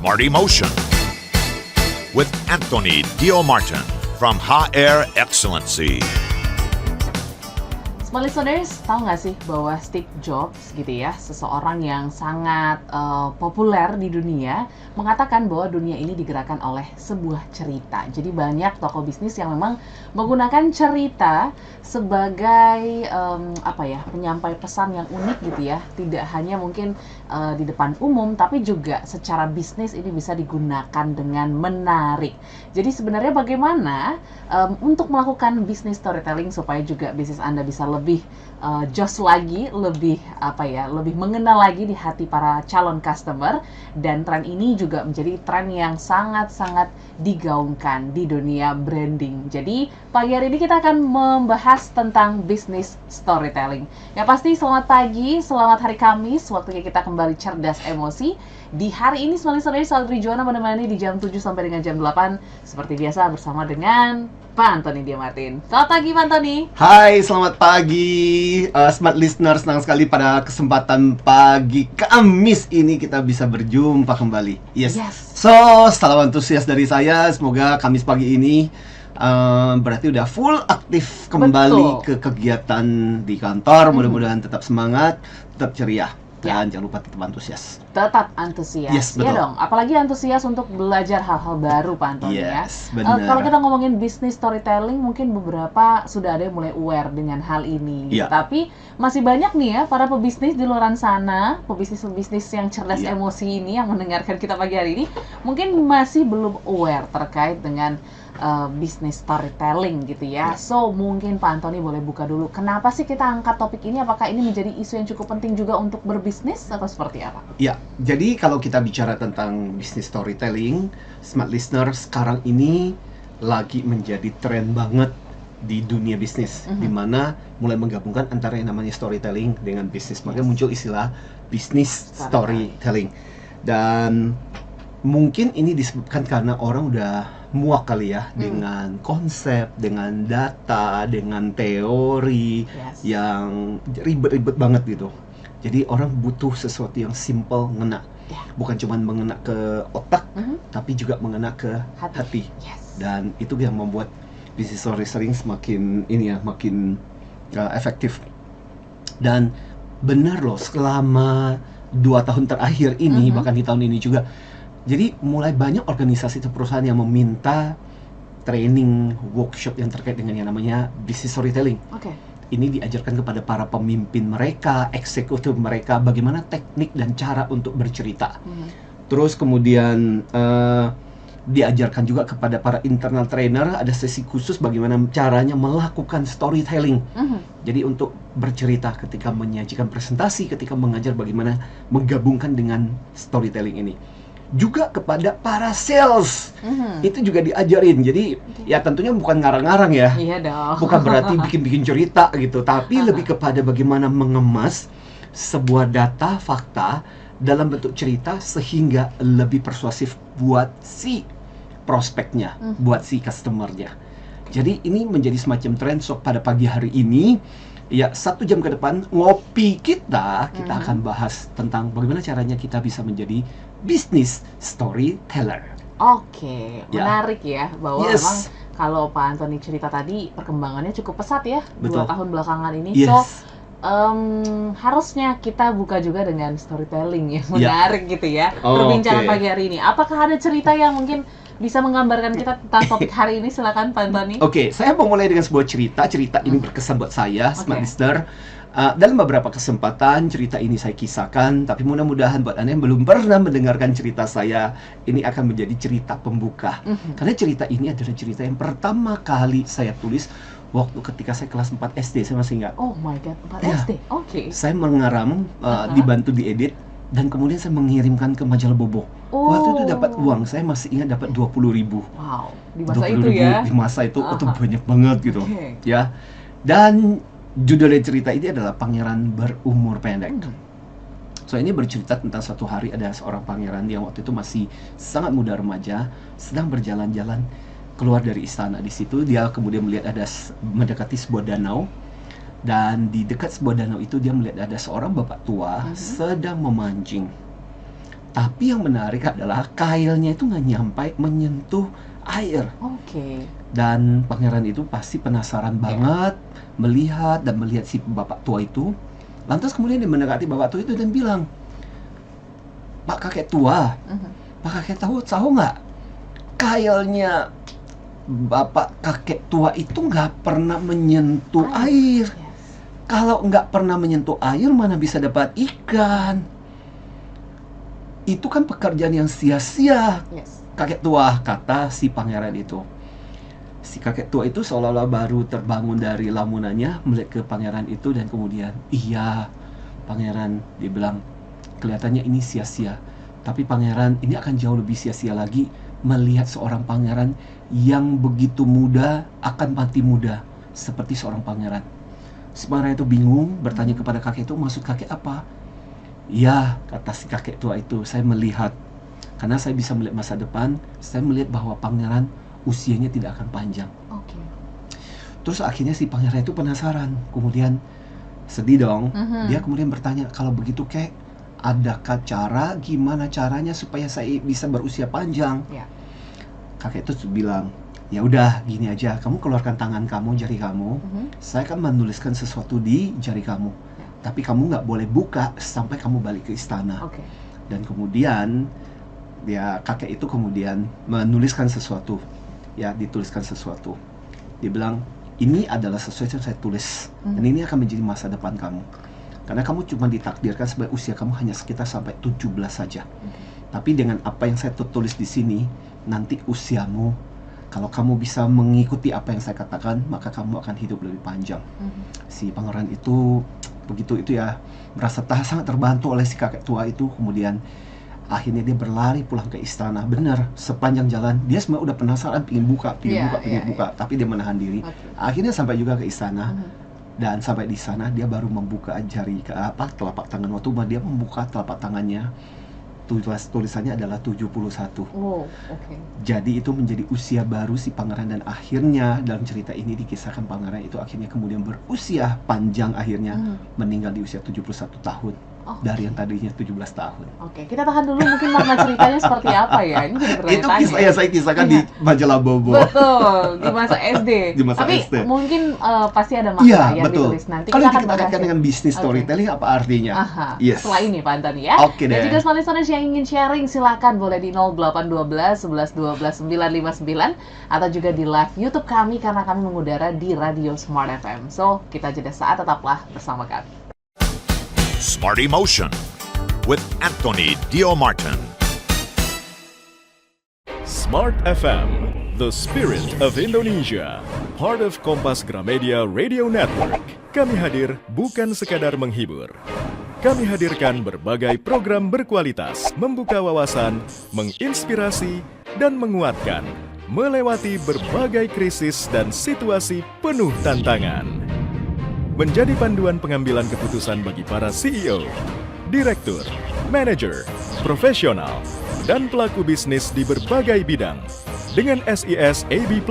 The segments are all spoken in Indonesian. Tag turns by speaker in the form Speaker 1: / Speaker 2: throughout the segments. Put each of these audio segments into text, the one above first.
Speaker 1: Smart Emotion with Anthony Dio Martin from HR Excellency.
Speaker 2: Smart listeners, tahu nggak sih bahwa Steve Jobs gitu ya, seseorang yang sangat populer di dunia, mengatakan bahwa dunia ini digerakkan oleh sebuah cerita. Jadi banyak tokoh bisnis yang memang menggunakan cerita sebagai penyampai pesan yang unik gitu ya. Tidak hanya mungkin di depan umum, tapi juga secara bisnis ini bisa digunakan dengan menarik. Jadi sebenarnya bagaimana untuk melakukan bisnis storytelling supaya juga bisnis Anda bisa lebih joss lagi, lebih mengenal lagi di hati para calon customer, dan tren ini juga menjadi tren yang sangat-sangat digaungkan di dunia branding. Jadi pagi hari ini kita akan membahas tentang bisnis storytelling. Ya pasti selamat pagi, selamat hari Kamis, waktunya kita kembali cerdas emosi. Di hari ini Smart listeners, saya Trijuana menemani di jam 7 sampai dengan jam 8 seperti biasa bersama dengan Pak Anthony Dio Martin. Selamat pagi Pak Anthony.
Speaker 3: Hai, selamat pagi Smart listeners, senang sekali pada kesempatan pagi Kamis ini kita bisa berjumpa kembali. Yes. So, salam antusias dari saya. Semoga Kamis pagi ini berarti udah full aktif kembali ke kegiatan di kantor. Mudah-mudahan tetap semangat, tetap ceria. Dan jangan lupa tetap antusias.
Speaker 2: Tetap antusias.
Speaker 3: Yes, betul.
Speaker 2: Ya dong, apalagi antusias untuk belajar hal-hal baru Pak Anthony ya.
Speaker 3: Benar.
Speaker 2: Kalau kita ngomongin bisnis storytelling, mungkin beberapa sudah ada yang mulai aware dengan hal ini. Tapi masih banyak nih ya para pebisnis di luar sana, pebisnis-pebisnis yang cerdas emosi ini yang mendengarkan kita pagi hari ini, mungkin masih belum aware terkait dengan bisnis storytelling gitu ya. So mungkin Pak Anthony boleh buka dulu. Kenapa sih kita angkat topik ini? Apakah ini menjadi isu yang cukup penting juga untuk berbisnis atau seperti apa?
Speaker 3: Ya, jadi kalau kita bicara tentang bisnis storytelling, Smart listener, sekarang ini lagi menjadi tren banget di dunia bisnis, di mana mulai menggabungkan antara yang namanya storytelling dengan bisnis. Makanya muncul istilah bisnis storytelling. Dan mungkin ini disebabkan karena orang udah muak kali ya dengan konsep, dengan data, dengan teori yang ribet-ribet banget gitu. Jadi orang butuh sesuatu yang simple, ngena. Bukan cuma mengena ke otak, tapi juga mengena ke hati. Dan itu yang membuat bisnis storytelling makin efektif. Dan benar loh, selama 2 tahun terakhir ini, bahkan di tahun ini juga, jadi mulai banyak organisasi atau perusahaan yang meminta training, workshop yang terkait dengan yang namanya business storytelling. Ini diajarkan kepada para pemimpin mereka, eksekutif mereka, bagaimana teknik dan cara untuk bercerita. Terus kemudian diajarkan juga kepada para internal trainer, ada sesi khusus bagaimana caranya melakukan storytelling. Jadi untuk bercerita ketika menyajikan presentasi, ketika mengajar bagaimana menggabungkan dengan storytelling ini. Juga kepada para sales, itu juga diajarin. Jadi ya tentunya bukan ngarang-ngarang ya, bukan berarti bikin-bikin cerita gitu, tapi lebih kepada bagaimana mengemas sebuah data, fakta dalam bentuk cerita sehingga lebih persuasif buat si prospeknya, buat si customernya. Jadi ini menjadi semacam tren. So pada pagi hari ini, ya 1 jam ke depan ngopi kita akan bahas tentang bagaimana caranya kita bisa menjadi business storyteller.
Speaker 2: Menarik ya, bahwa memang kalau Pak Anthony cerita tadi perkembangannya cukup pesat ya. 2 tahun belakangan ini. So harusnya kita buka juga dengan storytelling yang menarik gitu ya. Perbincangan pagi hari ini. Apakah ada cerita yang mungkin bisa menggambarkan kita tentang topik hari ini? Silakan Pak Anthony.
Speaker 3: Saya mau mulai dengan sebuah cerita. Cerita ini berkesan buat saya, Smart listener. Dalam beberapa kesempatan cerita ini saya kisahkan, tapi mudah-mudahan buat Anda yang belum pernah mendengarkan cerita saya, ini akan menjadi cerita pembuka. Karena cerita ini adalah cerita yang pertama kali saya tulis waktu ketika saya kelas 4 SD, saya masih ingat.
Speaker 2: Oh my god, 4 SD?
Speaker 3: Saya mengeram, dibantu diedit, dan kemudian saya mengirimkan ke majalah Bobo. Waktu itu dapat uang, saya masih ingat dapat 20.000.
Speaker 2: Wow, di masa itu ya?
Speaker 3: Di masa itu, itu banyak banget gitu. Ya. Dan judul cerita ini adalah Pangeran Berumur Pendek. So ini bercerita tentang suatu hari ada seorang pangeran yang waktu itu masih sangat muda remaja, sedang berjalan-jalan keluar dari istana. Di situ dia kemudian melihat mendekati sebuah danau, dan di dekat sebuah danau itu dia melihat ada seorang bapak tua sedang memancing. Tapi yang menarik adalah kailnya itu nggak nyampe menyentuh air.
Speaker 2: Oke.
Speaker 3: Dan pangeran itu pasti penasaran banget melihat si bapak tua itu. Lantas kemudian dia mendekati bapak tua itu dan bilang, Pak kakek tua, Pak kakek tahu nggak? Kailnya bapak kakek tua itu nggak pernah menyentuh air. Kalau nggak pernah menyentuh air, mana bisa dapat ikan? Itu kan pekerjaan yang sia-sia. Kakek tua, kata si pangeran itu. Si kakek tua itu seolah-olah baru terbangun dari lamunannya, melihat ke pangeran itu dan kemudian, iya pangeran, dia bilang, kelihatannya ini sia-sia. Tapi pangeran, ini akan jauh lebih sia-sia lagi melihat seorang pangeran yang begitu muda akan mati muda seperti seorang pangeran. Si pangeran itu bingung, bertanya kepada kakek itu, maksud kakek apa? Ya, kata si kakek tua itu, saya melihat, karena saya bisa melihat masa depan, saya melihat bahwa pangeran usianya tidak akan panjang. Terus akhirnya si pangeran itu penasaran, kemudian sedih dong. Dia kemudian bertanya, kalau begitu kek, adakah cara, gimana caranya supaya saya bisa berusia panjang? Kakek itu bilang, ya udah gini aja, kamu keluarkan tangan kamu, jari kamu, saya akan menuliskan sesuatu di jari kamu, tapi kamu nggak boleh buka sampai kamu balik ke istana. Dan kemudian ya kakek itu kemudian menuliskan sesuatu, ya dituliskan sesuatu. Dia bilang, ini adalah sesuatu yang saya tulis, dan ini akan menjadi masa depan kamu. Karena kamu cuma ditakdirkan sebagai usia kamu hanya sekitar sampai 17 saja. Tapi dengan apa yang saya tulis di sini, nanti usiamu, kalau kamu bisa mengikuti apa yang saya katakan, maka kamu akan hidup lebih panjang. Si pangeran itu begitu itu ya, merasa sangat terbantu oleh si kakek tua itu. Kemudian akhirnya dia berlari pulang ke istana. Benar, sepanjang jalan dia sebenarnya udah penasaran, pengen buka, tapi dia menahan diri. Akhirnya sampai juga ke istana. Dan sampai di sana dia baru membuka jari telapak tangan. Waktu dia membuka telapak tangannya, tulisannya adalah 71. Jadi itu menjadi usia baru si pangeran, dan akhirnya dalam cerita ini dikisahkan pangeran itu akhirnya kemudian berusia panjang, akhirnya meninggal di usia 71 tahun. Dari yang tadinya 17 tahun.
Speaker 2: Kita tahan dulu, mungkin makna ceritanya seperti apa ya? Ini jadi pertanyaan.
Speaker 3: Itu kisah yang saya kisahkan di majalah Bobo.
Speaker 2: Betul, di masa SD. Tapi mungkin pasti ada makna yang ditulis nanti.
Speaker 3: Kalau kita kaitkan dengan bisnis storytelling, apa artinya?
Speaker 2: Setelah ini Pak Antoni ya. Dan juga smart listeners yang ingin sharing, silakan boleh di 0812 11 12 959 atau juga di live YouTube kami, karena kami mengudara di Radio Smart FM. So, kita jeda saat, tetaplah bersama kami.
Speaker 1: Smart Emotion with Anthony Dio Martin.
Speaker 4: Smart FM, the spirit of Indonesia, part of Kompas Gramedia Radio Network. Kami hadir bukan sekadar menghibur. Kami hadirkan berbagai program berkualitas, membuka wawasan, menginspirasi, dan menguatkan, melewati berbagai krisis dan situasi penuh tantangan. Menjadi panduan pengambilan keputusan bagi para CEO, direktur, manajer, profesional, dan pelaku bisnis di berbagai bidang dengan SIS AB+,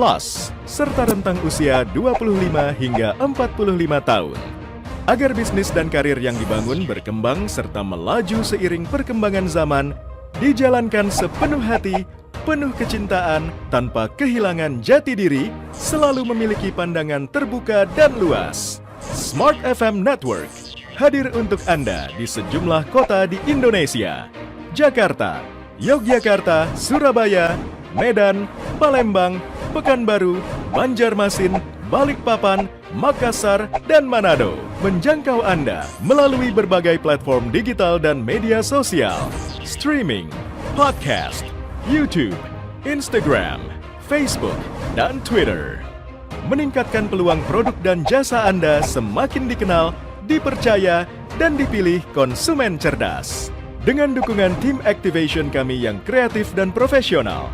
Speaker 4: serta rentang usia 25 hingga 45 tahun. Agar bisnis dan karir yang dibangun berkembang serta melaju seiring perkembangan zaman, dijalankan sepenuh hati, penuh kecintaan, tanpa kehilangan jati diri, selalu memiliki pandangan terbuka dan luas. Smart FM Network hadir untuk Anda di sejumlah kota di Indonesia: Jakarta, Yogyakarta, Surabaya, Medan, Palembang, Pekanbaru, Banjarmasin, Balikpapan, Makassar, dan Manado. Menjangkau Anda melalui berbagai platform digital dan media sosial, streaming, podcast, YouTube, Instagram, Facebook, dan Twitter. Meningkatkan peluang produk dan jasa Anda semakin dikenal, dipercaya, dan dipilih konsumen cerdas. Dengan dukungan tim activation kami yang kreatif dan profesional,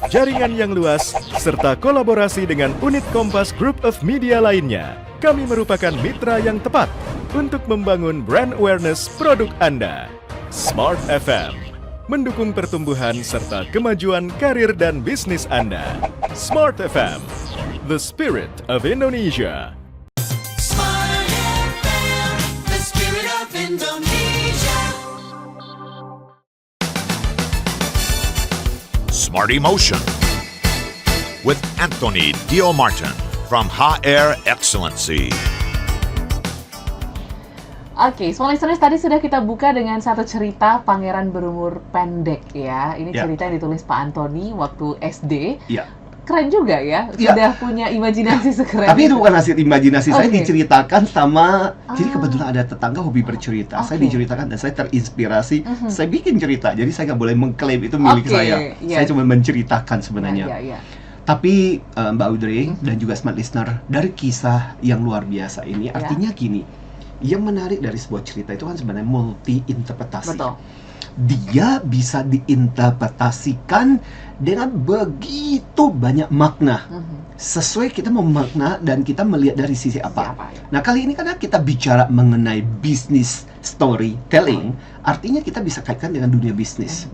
Speaker 4: jaringan yang luas, serta kolaborasi dengan unit Kompas Group of Media lainnya, kami merupakan mitra yang tepat untuk membangun brand awareness produk Anda. Smart FM mendukung pertumbuhan serta kemajuan karir dan bisnis Anda. Smart FM, the spirit of Indonesia.
Speaker 5: Smart FM, the spirit of Indonesia.
Speaker 1: Smart Emotion with Anthony Dio Martin from HR Excellency.
Speaker 2: Oke, small listeners, tadi sudah kita buka dengan satu cerita pangeran berumur pendek ya. Ini
Speaker 3: Ya.
Speaker 2: cerita yang ditulis Pak Anthony waktu SD.
Speaker 3: Ya.
Speaker 2: Keren juga ya,
Speaker 3: Ya.
Speaker 2: sudah punya imajinasi sekeren
Speaker 3: Tapi itu bukan hasil imajinasi saya,
Speaker 2: Oke.
Speaker 3: diceritakan sama jadi
Speaker 2: Ah.
Speaker 3: kebetulan ada tetangga hobi bercerita. Saya
Speaker 2: Oke.
Speaker 3: diceritakan dan saya terinspirasi.
Speaker 2: Mhm.
Speaker 3: Saya bikin cerita. Jadi saya nggak boleh mengklaim itu milik
Speaker 2: Oke,
Speaker 3: saya.
Speaker 2: iya.
Speaker 3: Saya cuma menceritakan sebenarnya.
Speaker 2: Ya, ya, ya.
Speaker 3: Tapi Mbak Audrey
Speaker 2: Mhm.
Speaker 3: dan juga smart listener, dari kisah yang luar biasa ini
Speaker 2: Ya.
Speaker 3: artinya gini. Yang menarik dari sebuah cerita itu kan sebenarnya multi interpretasi.
Speaker 2: Betul.
Speaker 3: Dia bisa diinterpretasikan dengan begitu banyak makna.
Speaker 2: Mhm.
Speaker 3: Sesuai kita memakna dan kita melihat dari sisi apa.
Speaker 2: Siapa ya?
Speaker 3: Nah, kali ini karena kita bicara mengenai business storytelling, artinya kita bisa kaitkan dengan dunia bisnis.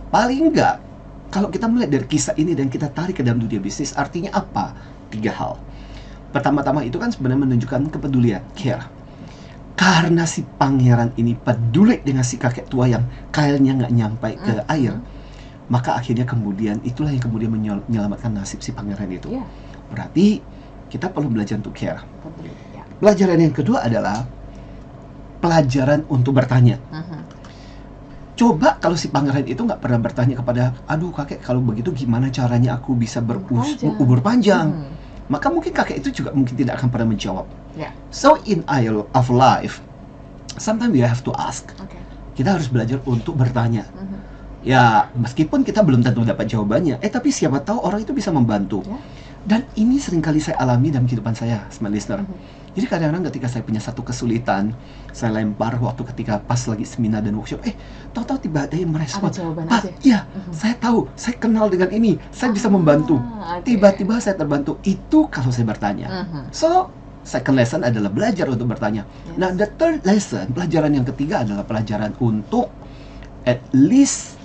Speaker 3: Paling enggak, kalau kita melihat dari kisah ini dan kita tarik ke dalam dunia bisnis, artinya apa? 3 hal. Pertama-tama itu kan sebenarnya menunjukkan kepedulian, care. Karena si pangeran ini peduli dengan si kakek tua yang kailnya nggak nyampai ke air, maka akhirnya kemudian itulah yang kemudian menyelamatkan nasib si pangeran itu.
Speaker 2: Iya,
Speaker 3: Berarti kita perlu belajar untuk care.
Speaker 2: betul. Ya.
Speaker 3: Pelajaran yang kedua adalah pelajaran untuk bertanya.
Speaker 2: Mhm.
Speaker 3: Coba kalau si pangeran itu nggak pernah bertanya kepada, aduh kakek kalau begitu gimana caranya aku bisa berumur panjang?
Speaker 2: Mhm.
Speaker 3: Maka mungkin kakek itu juga mungkin tidak akan pernah menjawab.
Speaker 2: Ya.
Speaker 3: So in aisle of life, sometimes we have to ask.
Speaker 2: Oke.
Speaker 3: Kita harus belajar untuk bertanya.
Speaker 2: Mhm.
Speaker 3: Ya, meskipun kita belum tentu dapat jawabannya, tapi siapa tahu orang itu bisa membantu.
Speaker 2: Ya.
Speaker 3: Dan ini seringkali saya alami dalam kehidupan saya, smart listener.
Speaker 2: Mhm.
Speaker 3: Jadi kadang-kadang ketika saya punya satu kesulitan, saya lempar waktu ketika pas lagi seminar dan workshop, tahu-tahu tiba ada yang merespon.
Speaker 2: Ada jawaban
Speaker 3: Pak,
Speaker 2: aja.
Speaker 3: ya,
Speaker 2: Mhm.
Speaker 3: saya tahu, saya kenal dengan ini, saya bisa membantu.
Speaker 2: Oke.
Speaker 3: Tiba-tiba saya terbantu. Itu kalau saya bertanya.
Speaker 2: Mhm.
Speaker 3: So, second lesson adalah belajar untuk bertanya.
Speaker 2: Yes.
Speaker 3: Nah, the third lesson, pelajaran yang ketiga adalah pelajaran untuk at least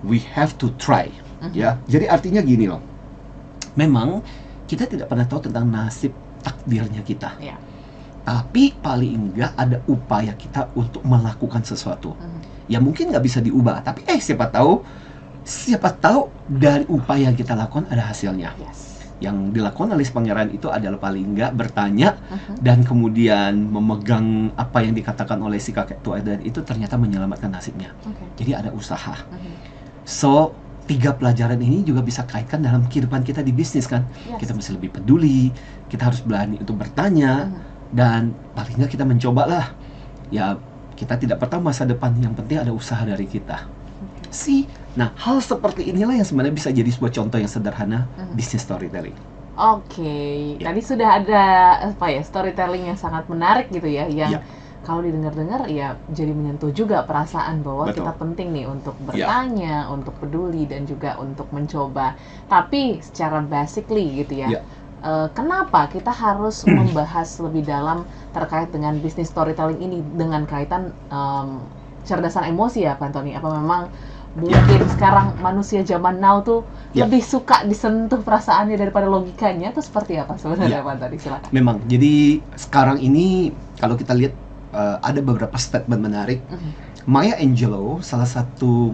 Speaker 3: we have to try.
Speaker 2: Mhm.
Speaker 3: Ya, jadi artinya gini loh. Memang kita tidak pernah tahu tentang nasib takdirnya kita.
Speaker 2: Ya.
Speaker 3: Tapi paling enggak ada upaya kita untuk melakukan sesuatu.
Speaker 2: Mhm.
Speaker 3: Ya mungkin nggak bisa diubah, tapi siapa tahu dari upaya yang kita lakukan ada hasilnya.
Speaker 2: Yes.
Speaker 3: Yang dilakukan oleh si pangeran itu adalah paling enggak bertanya
Speaker 2: Mhm.
Speaker 3: dan kemudian memegang apa yang dikatakan oleh si kakek tua dan itu ternyata menyelamatkan nasibnya.
Speaker 2: Oke.
Speaker 3: Jadi ada usaha.
Speaker 2: Mhm.
Speaker 3: So, 3 pelajaran ini juga bisa kaitkan dalam kehidupan kita di bisnis kan.
Speaker 2: Yes.
Speaker 3: Kita mesti lebih peduli, kita harus berani untuk bertanya,
Speaker 2: Mhm.
Speaker 3: dan paling nggak kita mencoba lah. Ya, kita tidak pernah masa depan, yang penting ada usaha dari kita. Nah, hal seperti inilah yang sebenarnya bisa jadi sebuah contoh yang sederhana bisnis storytelling.
Speaker 2: Oke,
Speaker 3: Ya.
Speaker 2: tadi sudah ada storytelling yang sangat menarik gitu ya, yang
Speaker 3: Ya.
Speaker 2: kalau didengar-dengar ya jadi menyentuh juga perasaan bahwa
Speaker 3: Betul.
Speaker 2: kita penting nih untuk bertanya, untuk peduli dan juga untuk mencoba. Tapi secara basically gitu ya,
Speaker 3: Ya.
Speaker 2: kenapa kita harus membahas lebih dalam terkait dengan bisnis storytelling ini dengan kaitan cerdasan emosi ya Pak Anthony? Apa memang mungkin sekarang manusia zaman now tuh
Speaker 3: Ya.
Speaker 2: lebih suka disentuh perasaannya daripada logikanya, atau seperti apa sebenarnya
Speaker 3: Ya.
Speaker 2: Pak Anthony? Silakan.
Speaker 3: Memang, jadi sekarang ini kalau kita lihat ada beberapa statement menarik.
Speaker 2: Mhm.
Speaker 3: Maya Angelou, salah satu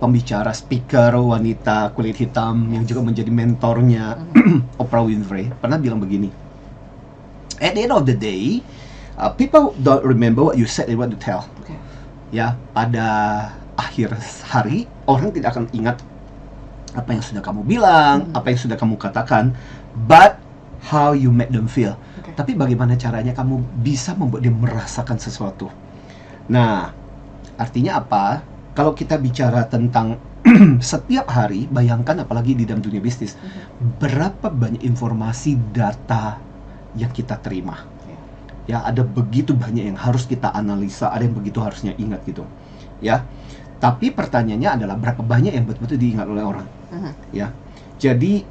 Speaker 3: pembicara, speaker wanita kulit hitam yang juga menjadi mentornya Oprah Winfrey, pernah bilang begini. At the end of the day, people don't remember what you said and what you tell.
Speaker 2: Oke.
Speaker 3: Ya, pada akhir hari orang tidak akan ingat apa yang sudah kamu bilang, apa yang sudah kamu katakan, but how you make them feel.
Speaker 2: Oke.
Speaker 3: Tapi bagaimana caranya kamu bisa membuat dia merasakan sesuatu. Nah, artinya apa? Kalau kita bicara tentang setiap hari, bayangkan apalagi di dalam dunia bisnis, berapa banyak informasi data yang kita terima. Ya, ada begitu banyak yang harus kita analisa, ada yang begitu harusnya ingat gitu. Ya. Tapi pertanyaannya adalah berapa banyak yang betul-betul diingat oleh orang. Ya. Jadi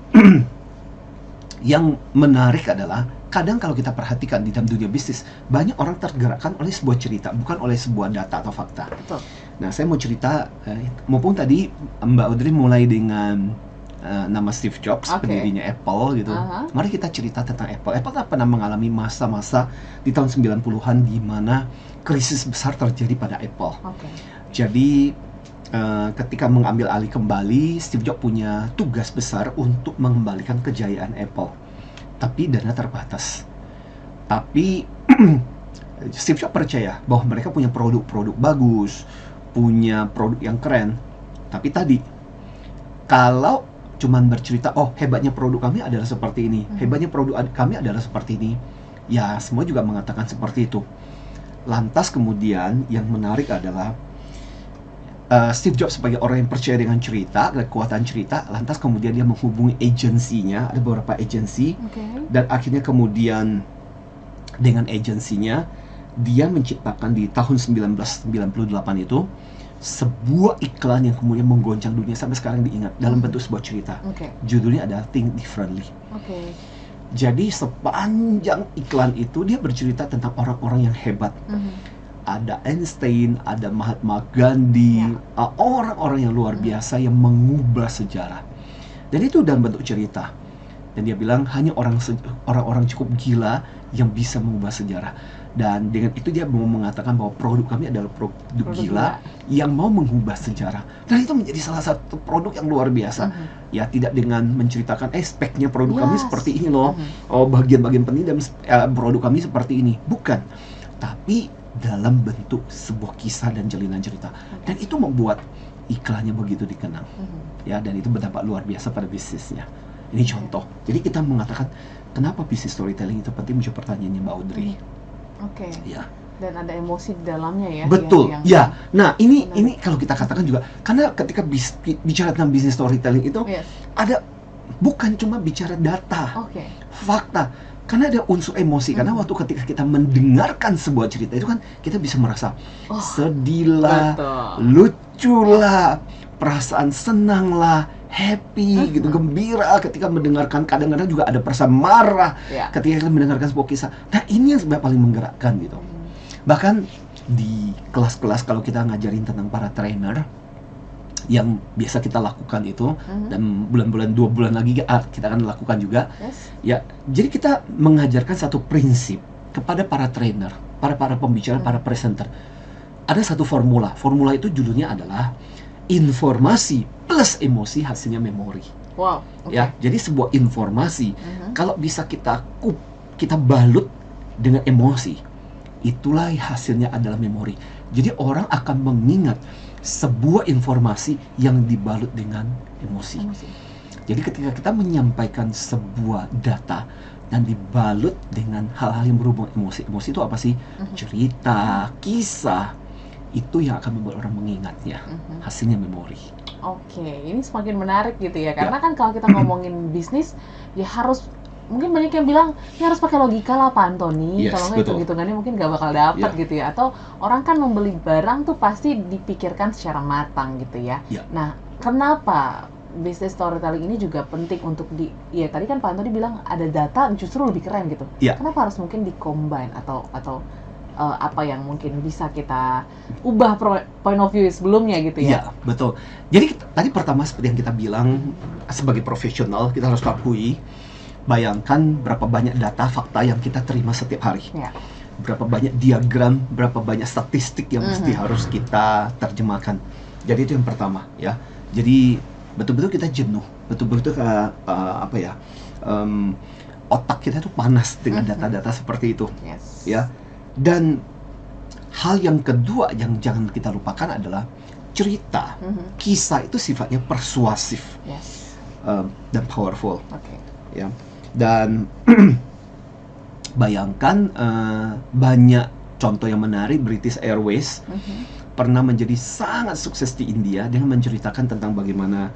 Speaker 3: yang menarik adalah kadang kalau kita perhatikan di dalam dunia bisnis, banyak orang tergerakkan oleh sebuah cerita, bukan oleh sebuah data atau fakta.
Speaker 2: Betul.
Speaker 3: Nah, saya mau cerita, mumpung tadi Mbak Audrey mulai dengan nama Steve Jobs,
Speaker 2: Oke.
Speaker 3: pendirinya Apple gitu.
Speaker 2: Aha.
Speaker 3: Mari kita cerita tentang Apple. Apple kan pernah mengalami masa-masa di tahun 90-an di mana krisis besar terjadi pada Apple.
Speaker 2: Oke.
Speaker 3: Jadi ketika mengambil alih kembali, Steve Jobs punya tugas besar untuk mengembalikan kejayaan Apple. Tapi dana terbatas. Tapi Steve Jobs percaya bahwa mereka punya produk-produk bagus, punya produk yang keren. Tapi tadi, kalau cuman bercerita, oh hebatnya produk kami adalah seperti ini, hebatnya produk kami adalah seperti ini, ya semua juga mengatakan seperti itu. Lantas kemudian yang menarik adalah Steve Jobs sebagai orang yang percaya dengan cerita, kekuatan cerita, lantas kemudian dia menghubungi agensinya, ada beberapa agensi, dan akhirnya kemudian dengan agensinya dia menciptakan di tahun 1998 itu sebuah iklan yang kemudian menggoncang dunia sampai sekarang diingat dalam bentuk sebuah cerita. Judulnya adalah Think Differently. Jadi sepanjang iklan itu dia bercerita tentang orang-orang yang hebat. Ada Einstein, ada Mahatma Gandhi, orang-orang yang luar biasa yang mengubah sejarah. Dan itu dalam bentuk cerita. Dan dia bilang hanya orang-orang cukup gila yang bisa mengubah sejarah. Dan dengan itu dia mau mengatakan bahwa produk kami adalah produk gila yang mau mengubah sejarah. Dan itu menjadi salah satu produk yang luar biasa. Ya, tidak dengan menceritakan speknya produk kami seperti ini loh. Oh, bagian-bagian penting dan produk kami seperti ini. Bukan. Tapi dalam bentuk sebuah kisah dan jalinan cerita. Dan itu membuat iklannya begitu dikenang. Ya, dan itu berdampak luar biasa pada bisnisnya. Ini contoh. Jadi kita mengatakan kenapa bisnis storytelling itu penting, menjawab pertanyaannya Mbak Audrey. Ya.
Speaker 2: Dan ada emosi di dalamnya ya.
Speaker 3: Betul. Ya. Nah, ini kalau kita katakan juga karena ketika bicara tentang bisnis storytelling itu ada bukan cuma bicara data, fakta. Karena ada unsur emosi, karena waktu ketika kita mendengarkan sebuah cerita itu kan kita bisa merasa sedih lah, lucu lah, perasaan senang lah, happy gitu, gembira ketika mendengarkan. Kadang-kadang juga ada perasaan marah ketika kita mendengarkan sebuah kisah. Nah, ini yang sebenarnya paling menggerakkan gitu. Bahkan di kelas-kelas kalau kita ngajarin tentang para trainer, yang biasa kita lakukan itu, dan bulan-bulan 2 bulan lagi kita akan lakukan juga. Ya, jadi kita mengajarkan satu prinsip kepada para trainer, para pembicara, para presenter. Ada satu formula. Formula itu judulnya adalah informasi plus emosi hasilnya memori. Ya, jadi sebuah informasi kalau bisa kita balut dengan emosi, itulah hasilnya adalah memori. Jadi orang akan mengingat sebuah informasi yang dibalut dengan emosi. Jadi ketika kita menyampaikan sebuah data dan dibalut dengan hal-hal yang berhubungan emosi itu apa sih? Cerita, kisah, itu yang akan membuat orang mengingatnya. Hasilnya memori.
Speaker 2: Ini semakin menarik gitu ya. Karena kan kalau kita ngomongin bisnis, ya harus, mungkin banyak yang bilang ya harus pakai logika lah Pak Antoni, kalau nggak hitung-hitungannya mungkin nggak bakal dapat gitu ya. Atau orang kan membeli barang tuh pasti dipikirkan secara matang gitu ya. Nah, kenapa bisnis storytelling ini juga penting untuk ya tadi kan Pak Antoni bilang ada data justru lebih keren gitu. Kenapa harus mungkin di-combine atau apa yang mungkin bisa kita ubah point of view sebelumnya gitu ya?
Speaker 3: Iya, betul. Jadi tadi pertama seperti yang kita bilang, sebagai profesional kita harus akui, bayangkan berapa banyak data fakta yang kita terima setiap hari. Berapa banyak diagram, berapa banyak statistik yang mesti harus kita terjemahkan. Jadi itu yang pertama ya. Jadi betul-betul kita jenuh, betul-betul otak kita tuh panas dengan data-data seperti itu. Ya. Dan hal yang kedua yang jangan kita lupakan adalah cerita. Kisah itu sifatnya persuasif dan powerful. Ya. Dan bayangkan banyak contoh yang menarik. British Airways pernah menjadi sangat sukses di India dengan menceritakan tentang bagaimana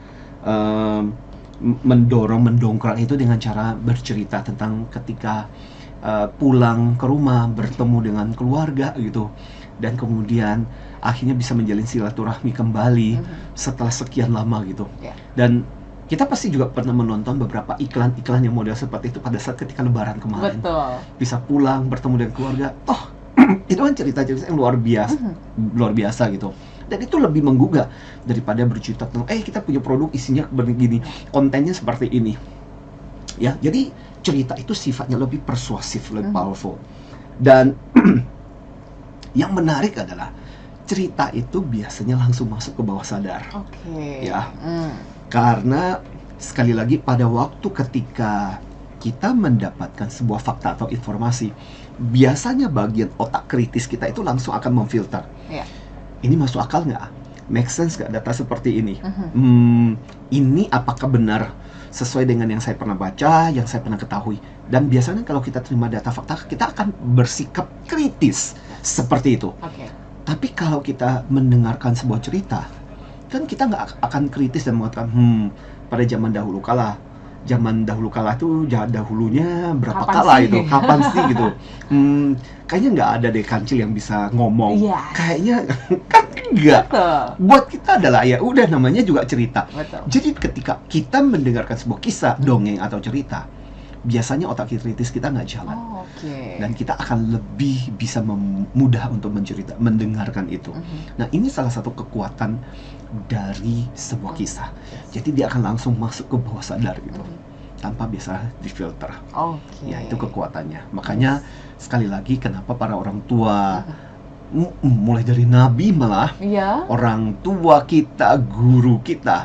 Speaker 3: mendongkrak itu dengan cara bercerita tentang ketika pulang ke rumah, bertemu dengan keluarga gitu, dan kemudian akhirnya bisa menjalin silaturahmi kembali setelah sekian lama gitu. Dan kita pasti juga pernah menonton beberapa iklan-iklan yang model seperti itu pada saat ketika Lebaran kemarin. Bisa pulang, bertemu dengan keluarga. Itu kan cerita-cerita yang luar biasa gitu. Dan itu lebih menggugah daripada bercerita tentang kita punya produk isinya begini, kontennya seperti ini. Ya, jadi cerita itu sifatnya lebih persuasif, lebih powerful. Dan yang menarik adalah cerita itu biasanya langsung masuk ke bawah sadar.
Speaker 2: Oke.
Speaker 3: Ya. Karena sekali lagi pada waktu ketika kita mendapatkan sebuah fakta atau informasi, biasanya bagian otak kritis kita itu langsung akan memfilter.
Speaker 2: Iya.
Speaker 3: Ini masuk akal nggak? Make sense nggak data seperti ini? Ini apakah benar sesuai dengan yang saya pernah baca, yang saya pernah ketahui? Dan biasanya kalau kita terima data fakta, kita akan bersikap kritis seperti itu.
Speaker 2: Oke.
Speaker 3: Tapi kalau kita mendengarkan sebuah cerita, kan kita nggak akan kritis dan mengatakan, pada zaman dahulu kala tuh dahulunya berapa
Speaker 2: Kapan
Speaker 3: kala
Speaker 2: sih?
Speaker 3: itu, kapan sih gitu. Kayaknya nggak ada deh kancil yang bisa ngomong.
Speaker 2: Iya.
Speaker 3: Kayaknya kan enggak.
Speaker 2: Betul.
Speaker 3: Buat kita adalah ya udah, namanya juga cerita.
Speaker 2: Betul.
Speaker 3: Jadi ketika kita mendengarkan sebuah kisah, dongeng atau cerita, biasanya otak kritis kita nggak jalan.
Speaker 2: Oh, oke.
Speaker 3: Dan kita akan lebih bisa mudah untuk mendengarkan itu. Nah, ini salah satu kekuatan dari sebuah kisah. Jadi dia akan langsung masuk ke bawah sadar gitu, tanpa biasa difilter.
Speaker 2: Oke.
Speaker 3: Ya, itu kekuatannya. Makanya sekali lagi, kenapa para orang tua, mulai dari nabi malah,
Speaker 2: Iya.
Speaker 3: orang tua kita, guru kita,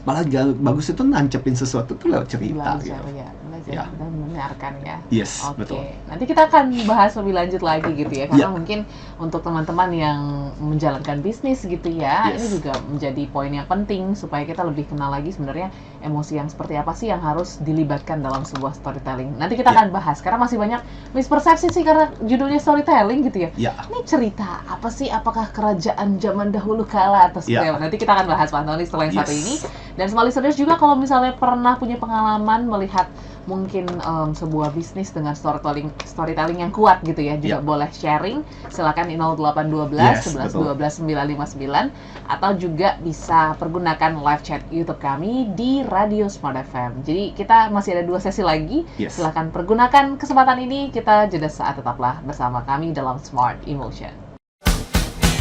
Speaker 3: malah bagus itu nancepin sesuatu tuh lewat cerita
Speaker 2: Belajar
Speaker 3: gitu.
Speaker 2: ya, belajar
Speaker 3: Ya.
Speaker 2: dan mendengarkan ya.
Speaker 3: Yes,
Speaker 2: Oke,
Speaker 3: betul.
Speaker 2: nanti kita akan bahas lebih lanjut lagi gitu ya, karena
Speaker 3: Ya.
Speaker 2: mungkin untuk teman-teman yang menjalankan bisnis gitu ya,
Speaker 3: Yes.
Speaker 2: ini juga menjadi poin yang penting supaya kita lebih kenal lagi sebenarnya emosi yang seperti apa sih yang harus dilibatkan dalam sebuah storytelling. Nanti kita
Speaker 3: Ya.
Speaker 2: akan bahas, karena masih banyak mispersepsi sih karena judulnya storytelling gitu ya.
Speaker 3: Ya,
Speaker 2: Ini cerita apa sih? Apakah kerajaan zaman dahulu kala atau seperti
Speaker 3: Ya.
Speaker 2: apa? Nanti kita akan bahas Pak Antoni setelah yang satu
Speaker 3: Yes.
Speaker 2: ini. Dan semua listeners juga kalau misalnya pernah punya pengalaman melihat mungkin sebuah bisnis dengan storytelling yang kuat gitu ya, juga
Speaker 3: Ya.
Speaker 2: boleh sharing. Silakan di 0812
Speaker 3: Yes,
Speaker 2: 11
Speaker 3: betul.
Speaker 2: 12 959 atau juga bisa pergunakan live chat YouTube kami di Radio Smart FM. Jadi kita masih ada 2 sesi lagi.
Speaker 3: Yes.
Speaker 2: Silakan pergunakan kesempatan ini. Kita jeda saat, tetaplah bersama kami dalam Smart Emotion.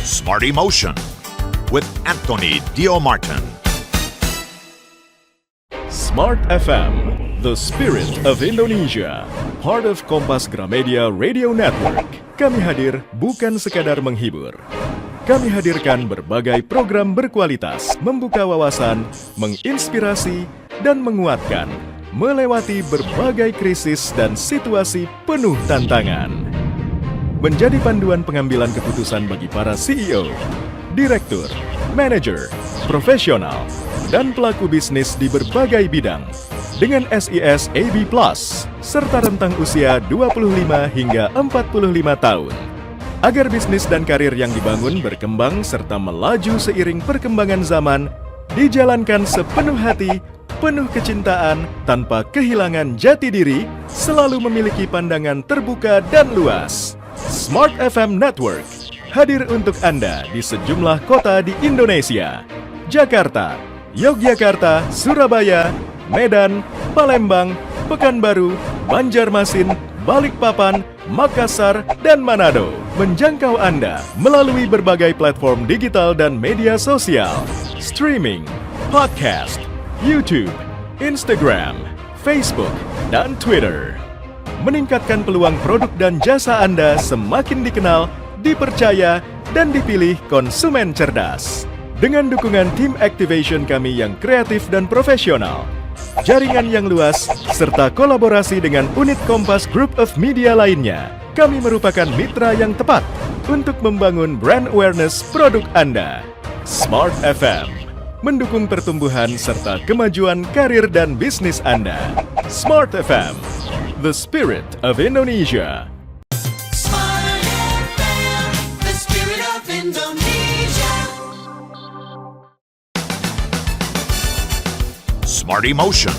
Speaker 1: Smart Emotion with Anthony Dio Martin.
Speaker 4: Smart FM, the spirit of Indonesia, part of Kompas Gramedia Radio Network. Kami hadir bukan sekadar menghibur. Kami hadirkan berbagai program berkualitas, membuka wawasan, menginspirasi, dan menguatkan, melewati berbagai krisis dan situasi penuh tantangan. Menjadi panduan pengambilan keputusan bagi para CEO, direktur, manajer, profesional, dan pelaku bisnis di berbagai bidang dengan SIS AB+, serta rentang usia 25 hingga 45 tahun. Agar bisnis dan karir yang dibangun berkembang serta melaju seiring perkembangan zaman, dijalankan sepenuh hati, penuh kecintaan, tanpa kehilangan jati diri, selalu memiliki pandangan terbuka dan luas. Smart FM Network hadir untuk Anda di sejumlah kota di Indonesia: Jakarta, Yogyakarta, Surabaya, Medan, Palembang, Pekanbaru, Banjarmasin, Balikpapan, Makassar, dan Manado. Menjangkau Anda melalui berbagai platform digital dan media sosial, streaming, podcast, YouTube, Instagram, Facebook, dan Twitter. Meningkatkan peluang produk dan jasa Anda semakin dikenal, dipercaya, dan dipilih konsumen cerdas. Dengan dukungan tim activation kami yang kreatif dan profesional, jaringan yang luas, serta kolaborasi dengan unit Kompas Group of Media lainnya, kami merupakan mitra yang tepat untuk membangun brand awareness produk Anda. Smart FM mendukung pertumbuhan serta kemajuan karir dan bisnis Anda. Smart FM, the spirit of Indonesia.
Speaker 5: Smart FM, the spirit of Indonesia.
Speaker 1: Smart Emotion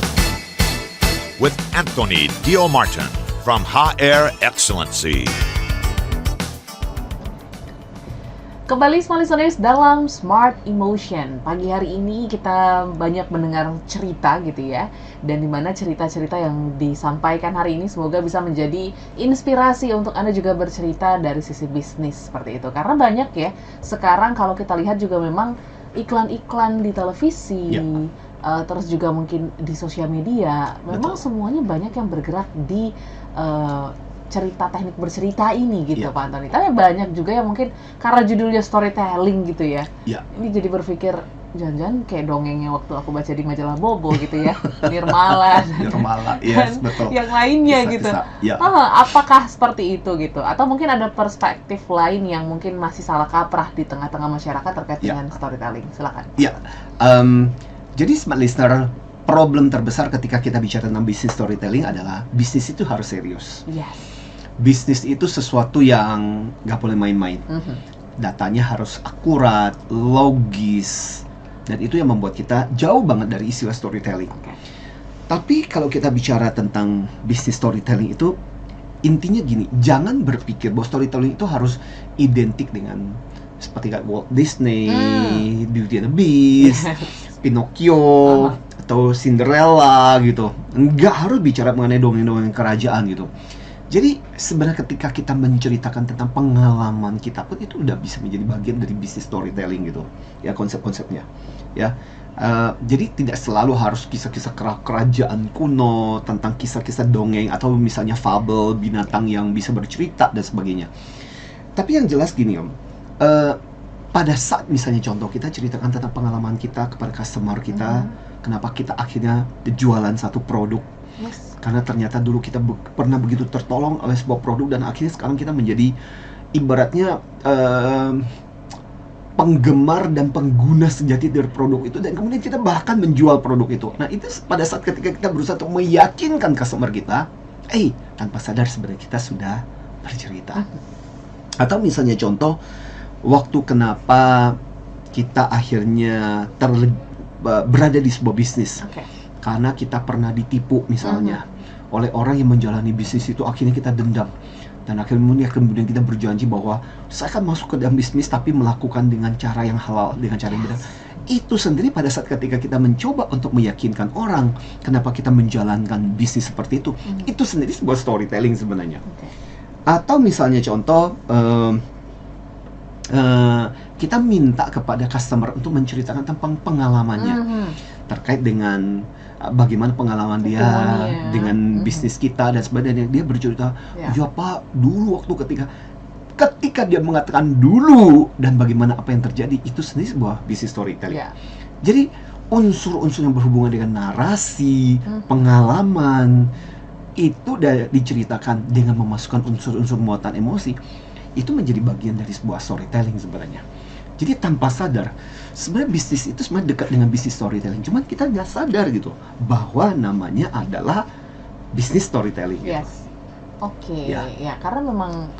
Speaker 1: with Anthony Dio Martin from HR Excellency.
Speaker 2: Kembali Smart Listeners dalam Smart Emotion. Pagi hari ini kita banyak mendengar cerita gitu ya, dan dimana cerita-cerita yang disampaikan hari ini semoga bisa menjadi inspirasi untuk Anda juga bercerita dari sisi bisnis seperti itu. Karena banyak ya, sekarang kalau kita lihat juga memang iklan-iklan di televisi,
Speaker 3: Ya.
Speaker 2: terus juga mungkin di sosial media, memang
Speaker 3: Betul.
Speaker 2: semuanya banyak yang bergerak di cerita teknik bercerita ini gitu
Speaker 3: Iya.
Speaker 2: Pak Antoni. Tapi banyak juga yang mungkin karena judulnya storytelling gitu ya.
Speaker 3: Iya.
Speaker 2: Ini jadi berpikir jangan-jangan kayak dongengnya waktu aku baca di majalah Bobo gitu ya, Nirmala dan,
Speaker 3: Nirmala, yes,
Speaker 2: dan
Speaker 3: betul.
Speaker 2: yang lainnya
Speaker 3: Bisa,
Speaker 2: gitu.
Speaker 3: bisa, ya.
Speaker 2: Apakah seperti itu gitu? Atau mungkin ada perspektif lain yang mungkin masih salah kaprah di tengah-tengah masyarakat terkait
Speaker 3: Ya.
Speaker 2: dengan storytelling? Silakan.
Speaker 3: Ya, jadi smart listener, problem terbesar ketika kita bicara tentang bisnis storytelling adalah bisnis itu harus serius.
Speaker 2: Yes.
Speaker 3: Bisnis itu sesuatu yang nggak boleh main-main.
Speaker 2: Mhm.
Speaker 3: Datanya harus akurat, logis, dan itu yang membuat kita jauh banget dari istilah storytelling.
Speaker 2: Oke.
Speaker 3: Tapi kalau kita bicara tentang bisnis storytelling itu, intinya gini, jangan berpikir bahwa storytelling itu harus identik dengan seperti kayak Walt Disney, Beauty and the Beast, Pinocchio, atau Cinderella gitu. Nggak harus bicara mengenai dongeng-dongeng kerajaan gitu. Jadi sebenarnya ketika kita menceritakan tentang pengalaman kita pun itu udah bisa menjadi bagian dari bisnis storytelling gitu, ya konsep-konsepnya, ya. Jadi tidak selalu harus kisah-kisah kerajaan kuno tentang kisah-kisah dongeng atau misalnya fabel binatang yang bisa bercerita dan sebagainya. Tapi yang jelas gini Om, pada saat misalnya contoh kita ceritakan tentang pengalaman kita kepada customer kita, kenapa kita akhirnya jualan satu produk.
Speaker 2: Yes.
Speaker 3: Karena ternyata dulu kita pernah begitu tertolong oleh sebuah produk dan akhirnya sekarang kita menjadi ibaratnya penggemar dan pengguna sejati dari produk itu, dan kemudian kita bahkan menjual produk itu. Nah itu pada saat ketika kita berusaha untuk meyakinkan customer kita, tanpa sadar sebenarnya kita sudah bercerita. Atau misalnya contoh, waktu kenapa kita akhirnya berada di sebuah bisnis.
Speaker 2: Oke.
Speaker 3: Karena kita pernah ditipu misalnya oleh orang yang menjalani bisnis itu, akhirnya kita dendam, dan akhirnya kemudian kita berjanji bahwa saya akan masuk ke dalam bisnis tapi melakukan dengan cara yang halal, dengan cara yang benar. Itu sendiri pada saat ketika kita mencoba untuk meyakinkan orang kenapa kita menjalankan bisnis seperti itu sendiri sebuah storytelling sebenarnya.
Speaker 2: Oke.
Speaker 3: Atau misalnya contoh, kita minta kepada customer untuk menceritakan tentang pengalamannya terkait dengan bagaimana pengalaman dia
Speaker 2: Testimoni ya.
Speaker 3: dengan bisnis kita dan sebagainya. Dia bercerita, ya Pak, dulu waktu ketika dia mengatakan dulu dan bagaimana apa yang terjadi, itu sendiri sebuah bisnis storytelling.
Speaker 2: Ya.
Speaker 3: Jadi unsur-unsur yang berhubungan dengan narasi, pengalaman, itu diceritakan dengan memasukkan unsur-unsur muatan emosi, itu menjadi bagian dari sebuah storytelling sebenarnya. Jadi tanpa sadar, sebenarnya bisnis itu sebenarnya dekat dengan bisnis storytelling. Cuman kita nggak sadar gitu bahwa namanya adalah bisnis storytelling. Gitu.
Speaker 2: Yes. Oke.
Speaker 3: Ya.
Speaker 2: Ya, karena memang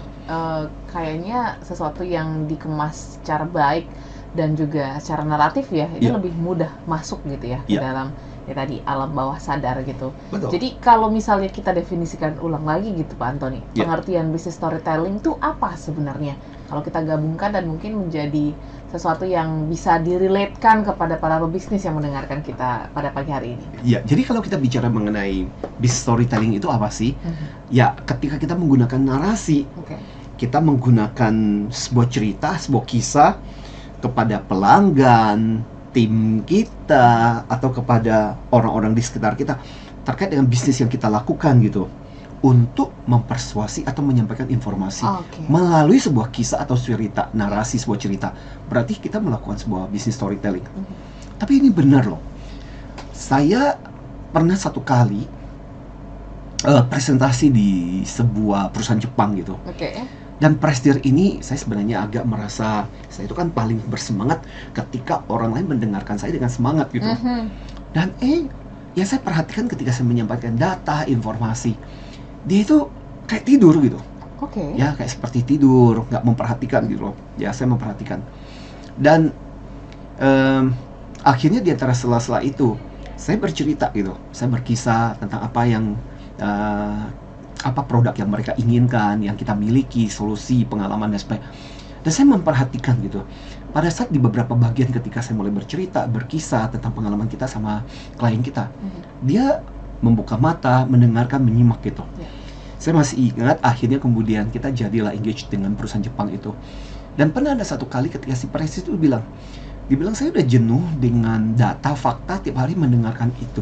Speaker 2: kayaknya sesuatu yang dikemas secara baik dan juga secara naratif ya, itu
Speaker 3: Ya.
Speaker 2: lebih mudah masuk gitu ya ke
Speaker 3: Ya.
Speaker 2: dalam ya tadi alam bawah sadar gitu.
Speaker 3: Betul.
Speaker 2: Jadi kalau misalnya kita definisikan ulang lagi gitu Pak Antoni,
Speaker 3: Ya.
Speaker 2: pengertian bisnis storytelling itu apa sebenarnya? Kalau kita gabungkan dan mungkin menjadi sesuatu yang bisa direlatekan kepada para pebisnis yang mendengarkan kita pada pagi hari ini.
Speaker 3: Ya, jadi kalau kita bicara mengenai bisnis storytelling itu apa sih? Ya, ketika kita menggunakan narasi,
Speaker 2: Oke.
Speaker 3: kita menggunakan sebuah cerita, sebuah kisah kepada pelanggan, tim kita, atau kepada orang-orang di sekitar kita terkait dengan bisnis yang kita lakukan gitu, untuk mempersuasi atau menyampaikan informasi
Speaker 2: Oke.
Speaker 3: melalui sebuah kisah atau cerita, narasi sebuah cerita. Berarti kita melakukan sebuah bisnis storytelling. Tapi ini benar loh. Saya pernah satu kali presentasi di sebuah perusahaan Jepang gitu.
Speaker 2: Oke.
Speaker 3: Dan presidir ini saya sebenarnya agak merasa saya itu kan paling bersemangat ketika orang lain mendengarkan saya dengan semangat gitu. Dan ya saya perhatikan ketika saya menyampaikan data, informasi, dia itu kayak tidur gitu.
Speaker 2: Oke.
Speaker 3: Ya kayak seperti tidur, nggak memperhatikan gitu loh. Ya saya memperhatikan. Dan akhirnya di antara sela-sela itu saya bercerita gitu. Saya berkisah tentang apa yang apa produk yang mereka inginkan, yang kita miliki, solusi, pengalaman dan sebagainya. Dan saya memperhatikan gitu. Pada saat di beberapa bagian ketika saya mulai bercerita, berkisah tentang pengalaman kita sama klien kita, dia membuka mata, mendengarkan, menyimak gitu.
Speaker 2: Ya.
Speaker 3: Saya masih ingat akhirnya kemudian kita jadilah engage dengan perusahaan Jepang itu. Dan pernah ada satu kali ketika si presiden itu dia bilang saya udah jenuh dengan data, fakta, tiap hari mendengarkan itu.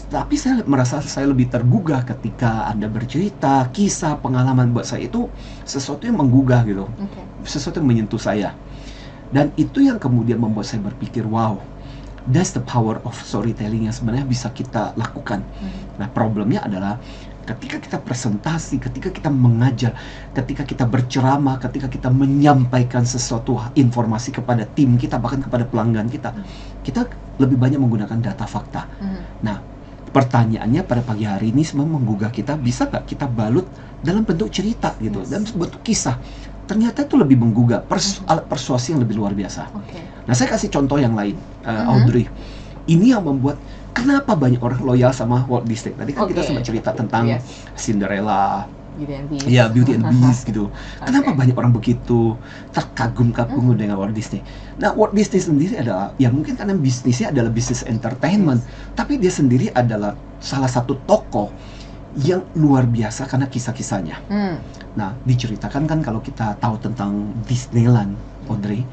Speaker 3: Tapi saya merasa saya lebih tergugah ketika Anda bercerita kisah pengalaman. Buat saya itu sesuatu yang menggugah gitu,
Speaker 2: Oke.
Speaker 3: sesuatu yang menyentuh saya. Dan itu yang kemudian membuat saya berpikir, wow, that's the power of storytelling yang sebenarnya bisa kita lakukan. Nah, problemnya adalah ketika kita presentasi, ketika kita mengajar, ketika kita berceramah, ketika kita menyampaikan sesuatu informasi kepada tim kita, bahkan kepada pelanggan kita, kita lebih banyak menggunakan data fakta. Nah, pertanyaannya pada pagi hari ini sebenarnya menggugah kita, bisa nggak kita balut dalam bentuk cerita gitu,
Speaker 2: Yes.
Speaker 3: dalam bentuk kisah. Ternyata itu lebih menggugah, alat persuasi yang lebih luar biasa.
Speaker 2: Oke.
Speaker 3: Nah, saya kasih contoh yang lain, Audrey. Ini yang membuat kenapa banyak orang loyal sama Walt Disney. Tadi kan kita
Speaker 2: Oke.
Speaker 3: sempat cerita tentang
Speaker 2: Yes.
Speaker 3: Cinderella,
Speaker 2: Beauty and Beast.
Speaker 3: ya Beauty and Beast gitu. Kenapa
Speaker 2: Oke.
Speaker 3: banyak orang begitu terkagum-kagum dengan Walt Disney? Nah, Walt Disney sendiri adalah, ya mungkin karena bisnisnya adalah bisnis entertainment, tapi dia sendiri adalah salah satu tokoh yang luar biasa karena kisah-kisahnya. Nah, diceritakan kan kalau kita tahu tentang Disneyland, Audrey,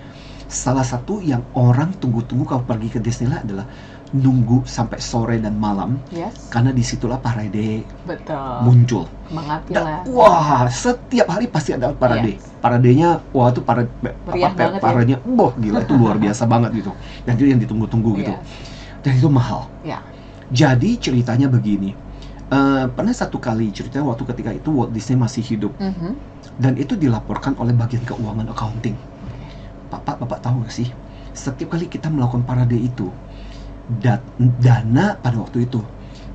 Speaker 3: salah satu yang orang tunggu-tunggu kalau pergi ke Disneyland adalah nunggu sampai sore dan malam,
Speaker 2: Yes.
Speaker 3: karena disitulah parade
Speaker 2: Betul.
Speaker 3: muncul.
Speaker 2: Kembang api
Speaker 3: Dan,
Speaker 2: lah.
Speaker 3: wah, setiap hari pasti ada parade.
Speaker 2: Yes.
Speaker 3: Paradenya, wah itu
Speaker 2: Meriah banget ya.
Speaker 3: paradenya, boh gila itu luar biasa banget gitu. Dan itu yang ditunggu-tunggu gitu.
Speaker 2: Iya.
Speaker 3: Dan itu mahal.
Speaker 2: Ya.
Speaker 3: Jadi ceritanya begini. Pernah satu kali ceritanya waktu ketika itu Walt Disney masih hidup, dan itu dilaporkan oleh bagian keuangan accounting. Bapak tahu gak sih, setiap kali kita melakukan parade itu, dana pada waktu itu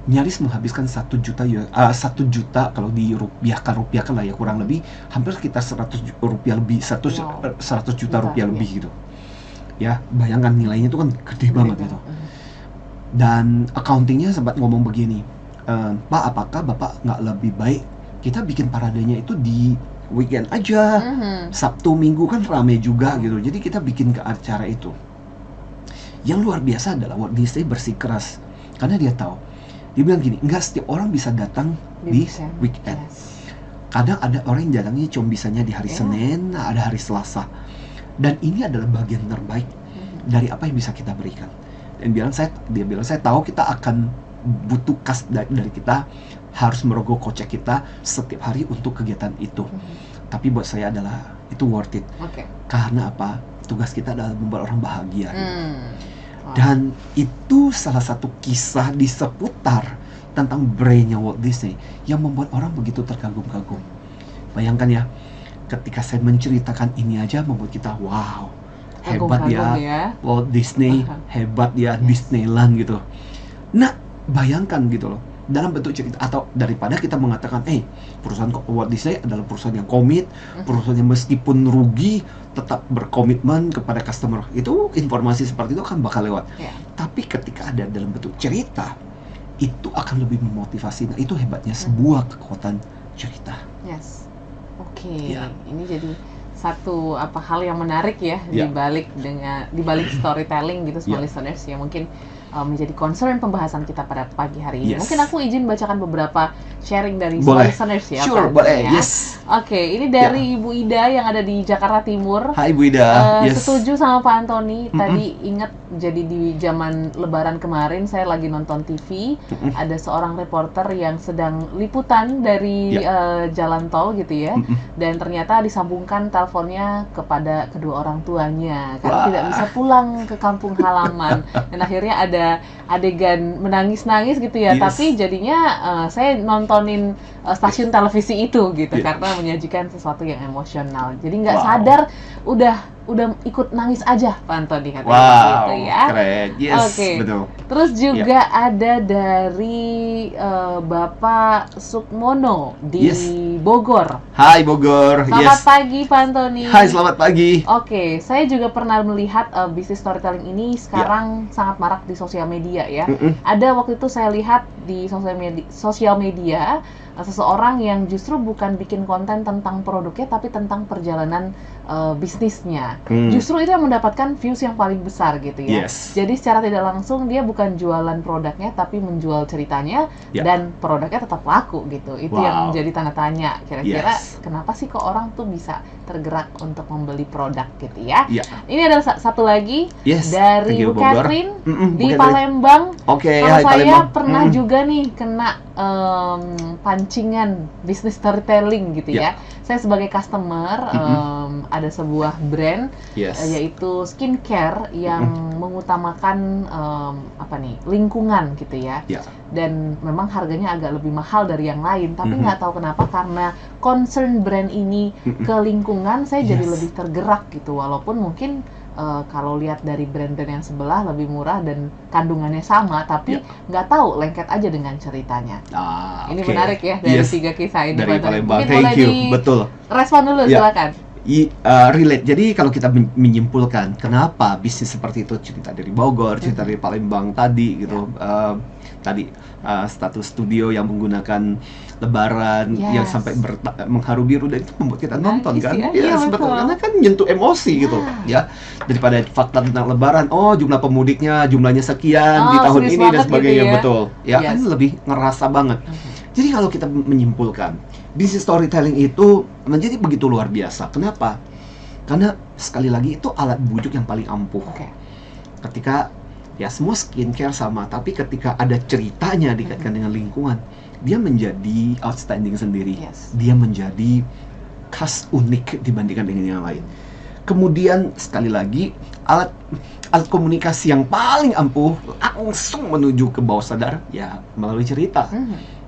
Speaker 3: nyaris menghabiskan 1 juta kalau rupiahkan lah ya, kurang lebih hampir sekitar 100 rupiah lebih, 100 juta rupiah lebih gitu. Ya, bayangkan nilainya itu kan gede banget gitu. Dan accountingnya sempat ngomong begini, Pak, apakah Bapak nggak lebih baik kita bikin paradenya itu di weekend aja, Sabtu Minggu kan rame juga gitu, jadi kita bikin ke acara itu. Yang luar biasa adalah Walt Disney bersikeras, karena dia tahu, dia bilang gini, nggak setiap orang bisa datang di weekend.
Speaker 2: Yes.
Speaker 3: Kadang ada orang yang datangnya cuma bisanya di hari
Speaker 2: Yeah.
Speaker 3: Senin, ada hari Selasa, dan ini adalah bagian terbaik dari apa yang bisa kita berikan. Dan dia bilang saya tahu kita akan butuh kas dari kita, harus merogoh kocek kita setiap hari untuk kegiatan itu. Tapi buat saya adalah itu worth it.
Speaker 2: Oke.
Speaker 3: Karena apa? Tugas kita adalah membuat orang bahagia.
Speaker 2: Wow.
Speaker 3: Dan itu salah satu kisah di seputar tentang brandnya Walt Disney yang membuat orang begitu terkagum-kagum. Bayangkan ya, ketika saya menceritakan ini aja membuat kita wow, hebat
Speaker 2: Kagum-kagum
Speaker 3: ya Walt Disney, hebat ya Disneyland gitu. Nah, bayangkan gitu loh, dalam bentuk cerita, atau daripada kita mengatakan, perusahaan Walt Disney adalah perusahaan yang komit, perusahaan yang meskipun rugi tetap berkomitmen kepada customer. Itu informasi seperti itu akan bakal lewat.
Speaker 2: Ya.
Speaker 3: Tapi ketika ada dalam bentuk cerita, itu akan lebih memotivasi. Nah, itu hebatnya sebuah kekuatan cerita.
Speaker 2: Yes. Oke.
Speaker 3: Ya.
Speaker 2: Ini jadi satu hal yang menarik ya,
Speaker 3: Ya.
Speaker 2: di balik storytelling gitu, semua
Speaker 3: Ya.
Speaker 2: listeners yang mungkin menjadi concern pembahasan kita pada pagi hari ini.
Speaker 3: Yes.
Speaker 2: Mungkin aku izin bacakan beberapa sharing dari semua
Speaker 3: Boleh.
Speaker 2: listeners ya.
Speaker 3: Sure,
Speaker 2: Pak,
Speaker 3: boleh.
Speaker 2: ya.
Speaker 3: Yes.
Speaker 2: Oke, ini dari Ibu Ida yang ada di Jakarta Timur.
Speaker 3: Hai Bu Ida. Yes.
Speaker 2: Setuju sama Pak Antoni. Tadi ingat, jadi di zaman Lebaran kemarin saya lagi nonton TV, ada seorang reporter yang sedang liputan dari jalan tol gitu ya, dan ternyata disambungkan teleponnya kepada kedua orang tuanya karena tidak bisa pulang ke kampung halaman, dan akhirnya ada adegan menangis-nangis gitu ya.
Speaker 3: Yes.
Speaker 2: Tapi jadinya saya nontonin stasiun televisi itu gitu,
Speaker 3: Yeah.
Speaker 2: karena menyajikan sesuatu yang emosional. Jadi nggak
Speaker 3: Wow.
Speaker 2: sadar udah ikut nangis aja Pak Antoni katanya
Speaker 3: Wow,
Speaker 2: gitu ya.
Speaker 3: keren. Yes,
Speaker 2: Oke.
Speaker 3: betul.
Speaker 2: Terus juga ada dari Bapak Sukmono di
Speaker 3: Yes.
Speaker 2: Bogor.
Speaker 3: Hai Bogor.
Speaker 2: Selamat
Speaker 3: Yes.
Speaker 2: pagi Pak Antoni.
Speaker 3: Hai, selamat pagi.
Speaker 2: Oke, saya juga pernah melihat bisnis storytelling ini sekarang sangat marak di sosial media ya. Ada waktu itu saya lihat di sosial media seseorang yang justru bukan bikin konten tentang produknya tapi tentang perjalanan bisnisnya. Justru itu yang mendapatkan views yang paling besar gitu ya.
Speaker 3: Yes.
Speaker 2: Jadi secara tidak langsung dia bukan jualan produknya tapi menjual ceritanya dan produknya tetap laku gitu. Itu yang menjadi tanda tanya. Kira-kira kenapa sih kok orang tuh bisa tergerak untuk membeli produk gitu ya? Ini ada satu lagi dari Bu Catherine di Palembang. Kalau saya pernah juga nih kena pancingan bisnis storytelling gitu ya. Saya sebagai customer ada sebuah brand yaitu skincare yang mengutamakan lingkungan gitu ya. Dan memang harganya agak lebih mahal dari yang lain, tapi nggak tahu kenapa karena concern brand ini ke lingkungan saya jadi lebih tergerak gitu, walaupun mungkin kalau lihat dari brand-brand yang sebelah lebih murah dan kandungannya sama, tapi nggak tahu lengket aja dengan ceritanya. Ini menarik ya dari 3 kisah ini.
Speaker 3: Dari Palembang.
Speaker 2: Mungkin boleh
Speaker 3: Betul.
Speaker 2: Respon dulu silakan.
Speaker 3: Relate. Jadi kalau kita menyimpulkan kenapa bisnis seperti itu, cerita dari Bogor, cerita dari Palembang tadi gitu. Status studio yang menggunakan Lebaran yang sampai mengharu biru, dan itu membuat kita nonton kan. Sebetulnya karena kan nyentuh emosi gitu ya. Daripada fakta tentang Lebaran, jumlah pemudiknya jumlahnya sekian di tahun ini dan sebagainya gitu betul. Kan lebih ngerasa banget. Jadi kalau kita menyimpulkan, bisnis storytelling itu menjadi begitu luar biasa. Kenapa? Karena sekali lagi itu alat bujuk yang paling ampuh. Ketika semua skincare sama, tapi ketika ada ceritanya dikaitkan dengan lingkungan, dia menjadi outstanding sendiri. Dia menjadi khas, unik dibandingkan dengan yang lain. Kemudian sekali lagi alat komunikasi yang paling ampuh langsung menuju ke bawah sadar melalui cerita.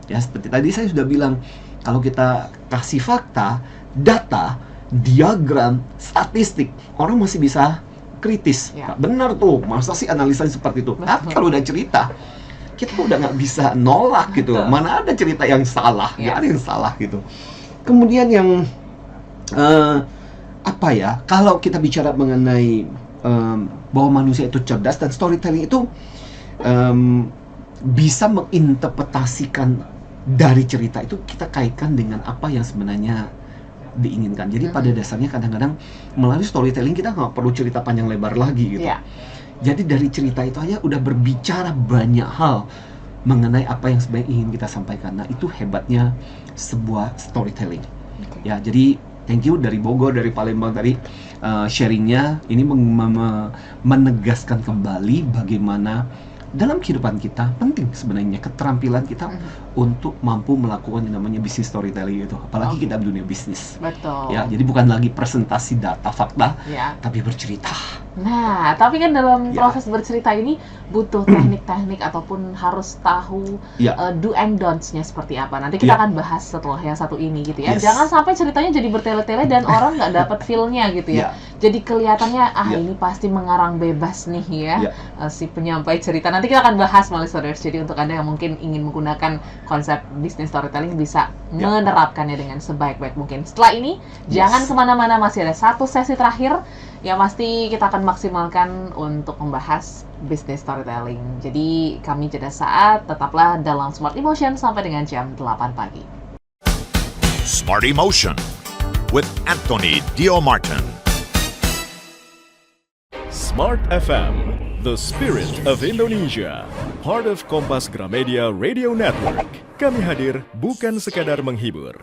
Speaker 3: Seperti tadi saya sudah bilang, kalau kita kasih fakta, data, diagram, statistik, orang masih bisa kritis. Benar tuh, masa sih analisa seperti itu? Tapi kalau udah cerita, kita udah nggak bisa nolak gitu. Mana ada cerita yang salah? Nggak ada yang salah gitu. Kemudian yang kalau kita bicara mengenai bahwa manusia itu cerdas, dan storytelling itu bisa menginterpretasikan dari cerita itu, kita kaitkan dengan apa yang sebenarnya diinginkan. Jadi pada dasarnya kadang-kadang melalui storytelling kita nggak perlu cerita panjang lebar lagi gitu. Jadi dari cerita itu aja udah berbicara banyak hal mengenai apa yang sebenarnya ingin kita sampaikan. Nah, itu hebatnya sebuah storytelling. Jadi thank you dari Bogor, dari Palembang tadi sharingnya. Ini menegaskan kembali bagaimana dalam kehidupan kita penting sebenarnya keterampilan kita untuk mampu melakukan yang namanya bisnis storytelling itu, apalagi kita di dunia bisnis.
Speaker 2: Betul.
Speaker 3: Jadi bukan lagi presentasi data fakta, tapi bercerita.
Speaker 2: Nah, tapi kan dalam proses bercerita ini butuh teknik-teknik ataupun harus tahu do and don'ts-nya seperti apa. Nanti kita akan bahas setelah yang satu ini gitu ya. Jangan sampai ceritanya jadi bertele-tele dan orang nggak dapat feel-nya gitu ya. Jadi kelihatannya ini pasti mengarang bebas nih ya si penyampai cerita. Nanti kita akan bahas melalui Storyers. Jadi untuk Anda yang mungkin ingin menggunakan konsep bisnis storytelling bisa menerapkannya dengan sebaik-baik mungkin. Setelah ini jangan kemana-mana, masih ada satu sesi terakhir yang pasti kita akan maksimalkan untuk membahas bisnis storytelling. Jadi kami jeda saat, tetaplah dalam Smart Emotion sampai dengan jam 8 pagi.
Speaker 1: Smart Emotion with Anthony Dio Martin.
Speaker 4: Smart FM, the spirit of Indonesia, part of Kompas Gramedia Radio Network. Kami hadir bukan sekadar menghibur.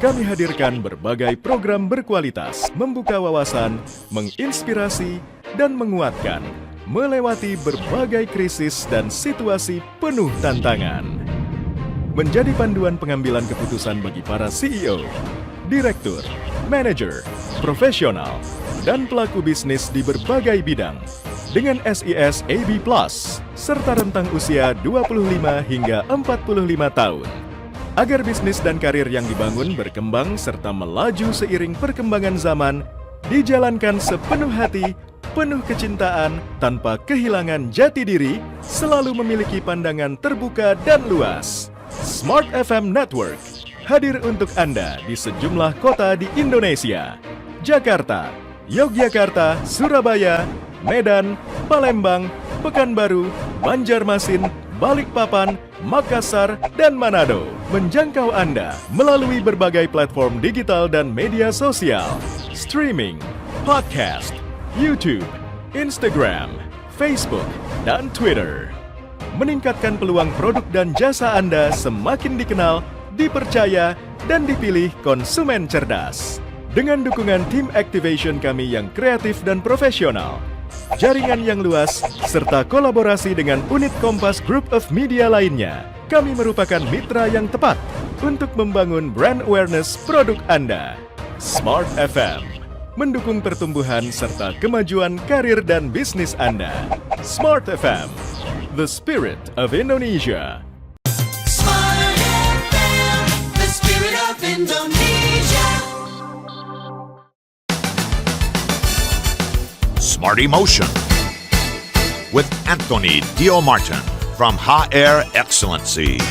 Speaker 4: Kami hadirkan berbagai program berkualitas, membuka wawasan, menginspirasi, dan menguatkan, melewati berbagai krisis dan situasi penuh tantangan. Menjadi panduan pengambilan keputusan bagi para CEO, direktur, manajer, profesional, dan pelaku bisnis di berbagai bidang dengan SIS AB+, serta rentang usia 25 hingga 45 tahun. Agar bisnis dan karir yang dibangun berkembang serta melaju seiring perkembangan zaman, dijalankan sepenuh hati, penuh kecintaan, tanpa kehilangan jati diri, selalu memiliki pandangan terbuka dan luas. Smart FM Network hadir untuk Anda di sejumlah kota di Indonesia. Jakarta, Yogyakarta, Surabaya, Medan, Palembang, Pekanbaru, Banjarmasin, Balikpapan, Makassar, dan Manado. Menjangkau Anda melalui berbagai platform digital dan media sosial, streaming, podcast, YouTube, Instagram, Facebook, dan Twitter. Meningkatkan peluang produk dan jasa Anda semakin dikenal, dipercaya, dan dipilih konsumen cerdas. Dengan dukungan tim activation kami yang kreatif dan profesional, jaringan yang luas, serta kolaborasi dengan unit Kompas Group of Media lainnya, kami merupakan mitra yang tepat untuk membangun brand awareness produk Anda. Smart FM, mendukung pertumbuhan serta kemajuan karir dan bisnis Anda. Smart FM, the spirit of Indonesia.
Speaker 5: Smart FM, the spirit of Indonesia.
Speaker 1: Smart Emotion with Anthony Dio Martin from HR Excellency.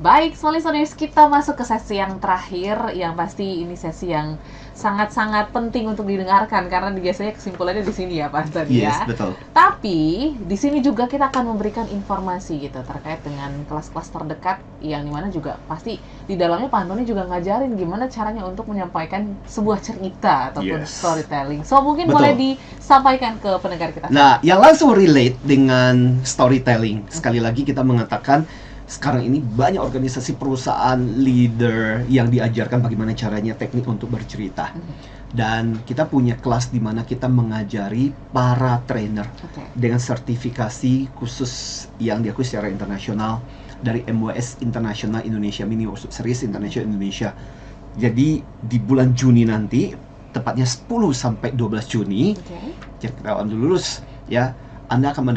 Speaker 2: Baik, Smart Listeners, kita masuk ke sesi yang terakhir, yang pasti ini sesi yang sangat-sangat penting untuk didengarkan karena biasanya kesimpulannya di sini ya Pak Antoni
Speaker 3: Yes,
Speaker 2: ya.
Speaker 3: betul.
Speaker 2: Tapi di sini juga kita akan memberikan informasi gitu terkait dengan kelas-kelas terdekat yang dimana juga pasti di dalamnya Pak Antoni juga ngajarin gimana caranya untuk menyampaikan sebuah cerita ataupun
Speaker 3: Yes.
Speaker 2: storytelling. So mungkin
Speaker 3: Betul.
Speaker 2: boleh disampaikan ke pendengar kita.
Speaker 3: Nah, yang langsung relate dengan storytelling, sekali lagi kita mengatakan sekarang ini banyak organisasi perusahaan leader yang diajarkan bagaimana caranya teknik untuk bercerita. Dan kita punya kelas di mana kita mengajari para trainer
Speaker 2: Oke.
Speaker 3: dengan sertifikasi khusus yang diakui secara internasional dari MWS International Indonesia, Mini Workshop Series International Indonesia. Jadi di bulan Juni nanti, tepatnya 10 sampai 12 Juni,
Speaker 2: Oke.
Speaker 3: jadi kalau Anda lulus ya, Anda akan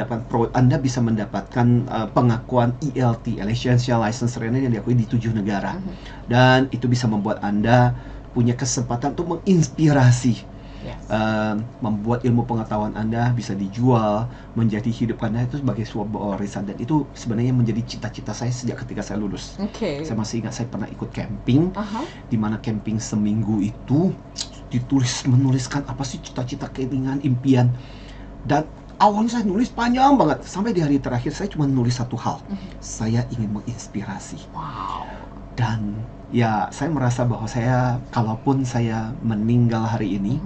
Speaker 3: Anda bisa mendapatkan pengakuan ELT, Essential License Trainer yang diakui di 7 negara. Dan itu bisa membuat Anda punya kesempatan untuk menginspirasi,
Speaker 2: Yes.
Speaker 3: membuat ilmu pengetahuan Anda bisa dijual, menjadi hidup Anda itu sebagai sebuah warisan. Dan itu sebenarnya menjadi cita-cita saya sejak ketika saya lulus.
Speaker 2: Oke.
Speaker 3: Saya masih ingat saya pernah ikut camping,
Speaker 2: Aha.
Speaker 3: di mana camping seminggu itu menuliskan apa sih cita-cita, keinginan, impian. Dan awalnya saya nulis panjang banget, sampai di hari terakhir saya cuma nulis satu hal. Saya ingin menginspirasi.
Speaker 2: Wow.
Speaker 3: Dan ya saya merasa bahwa saya, kalaupun saya meninggal hari ini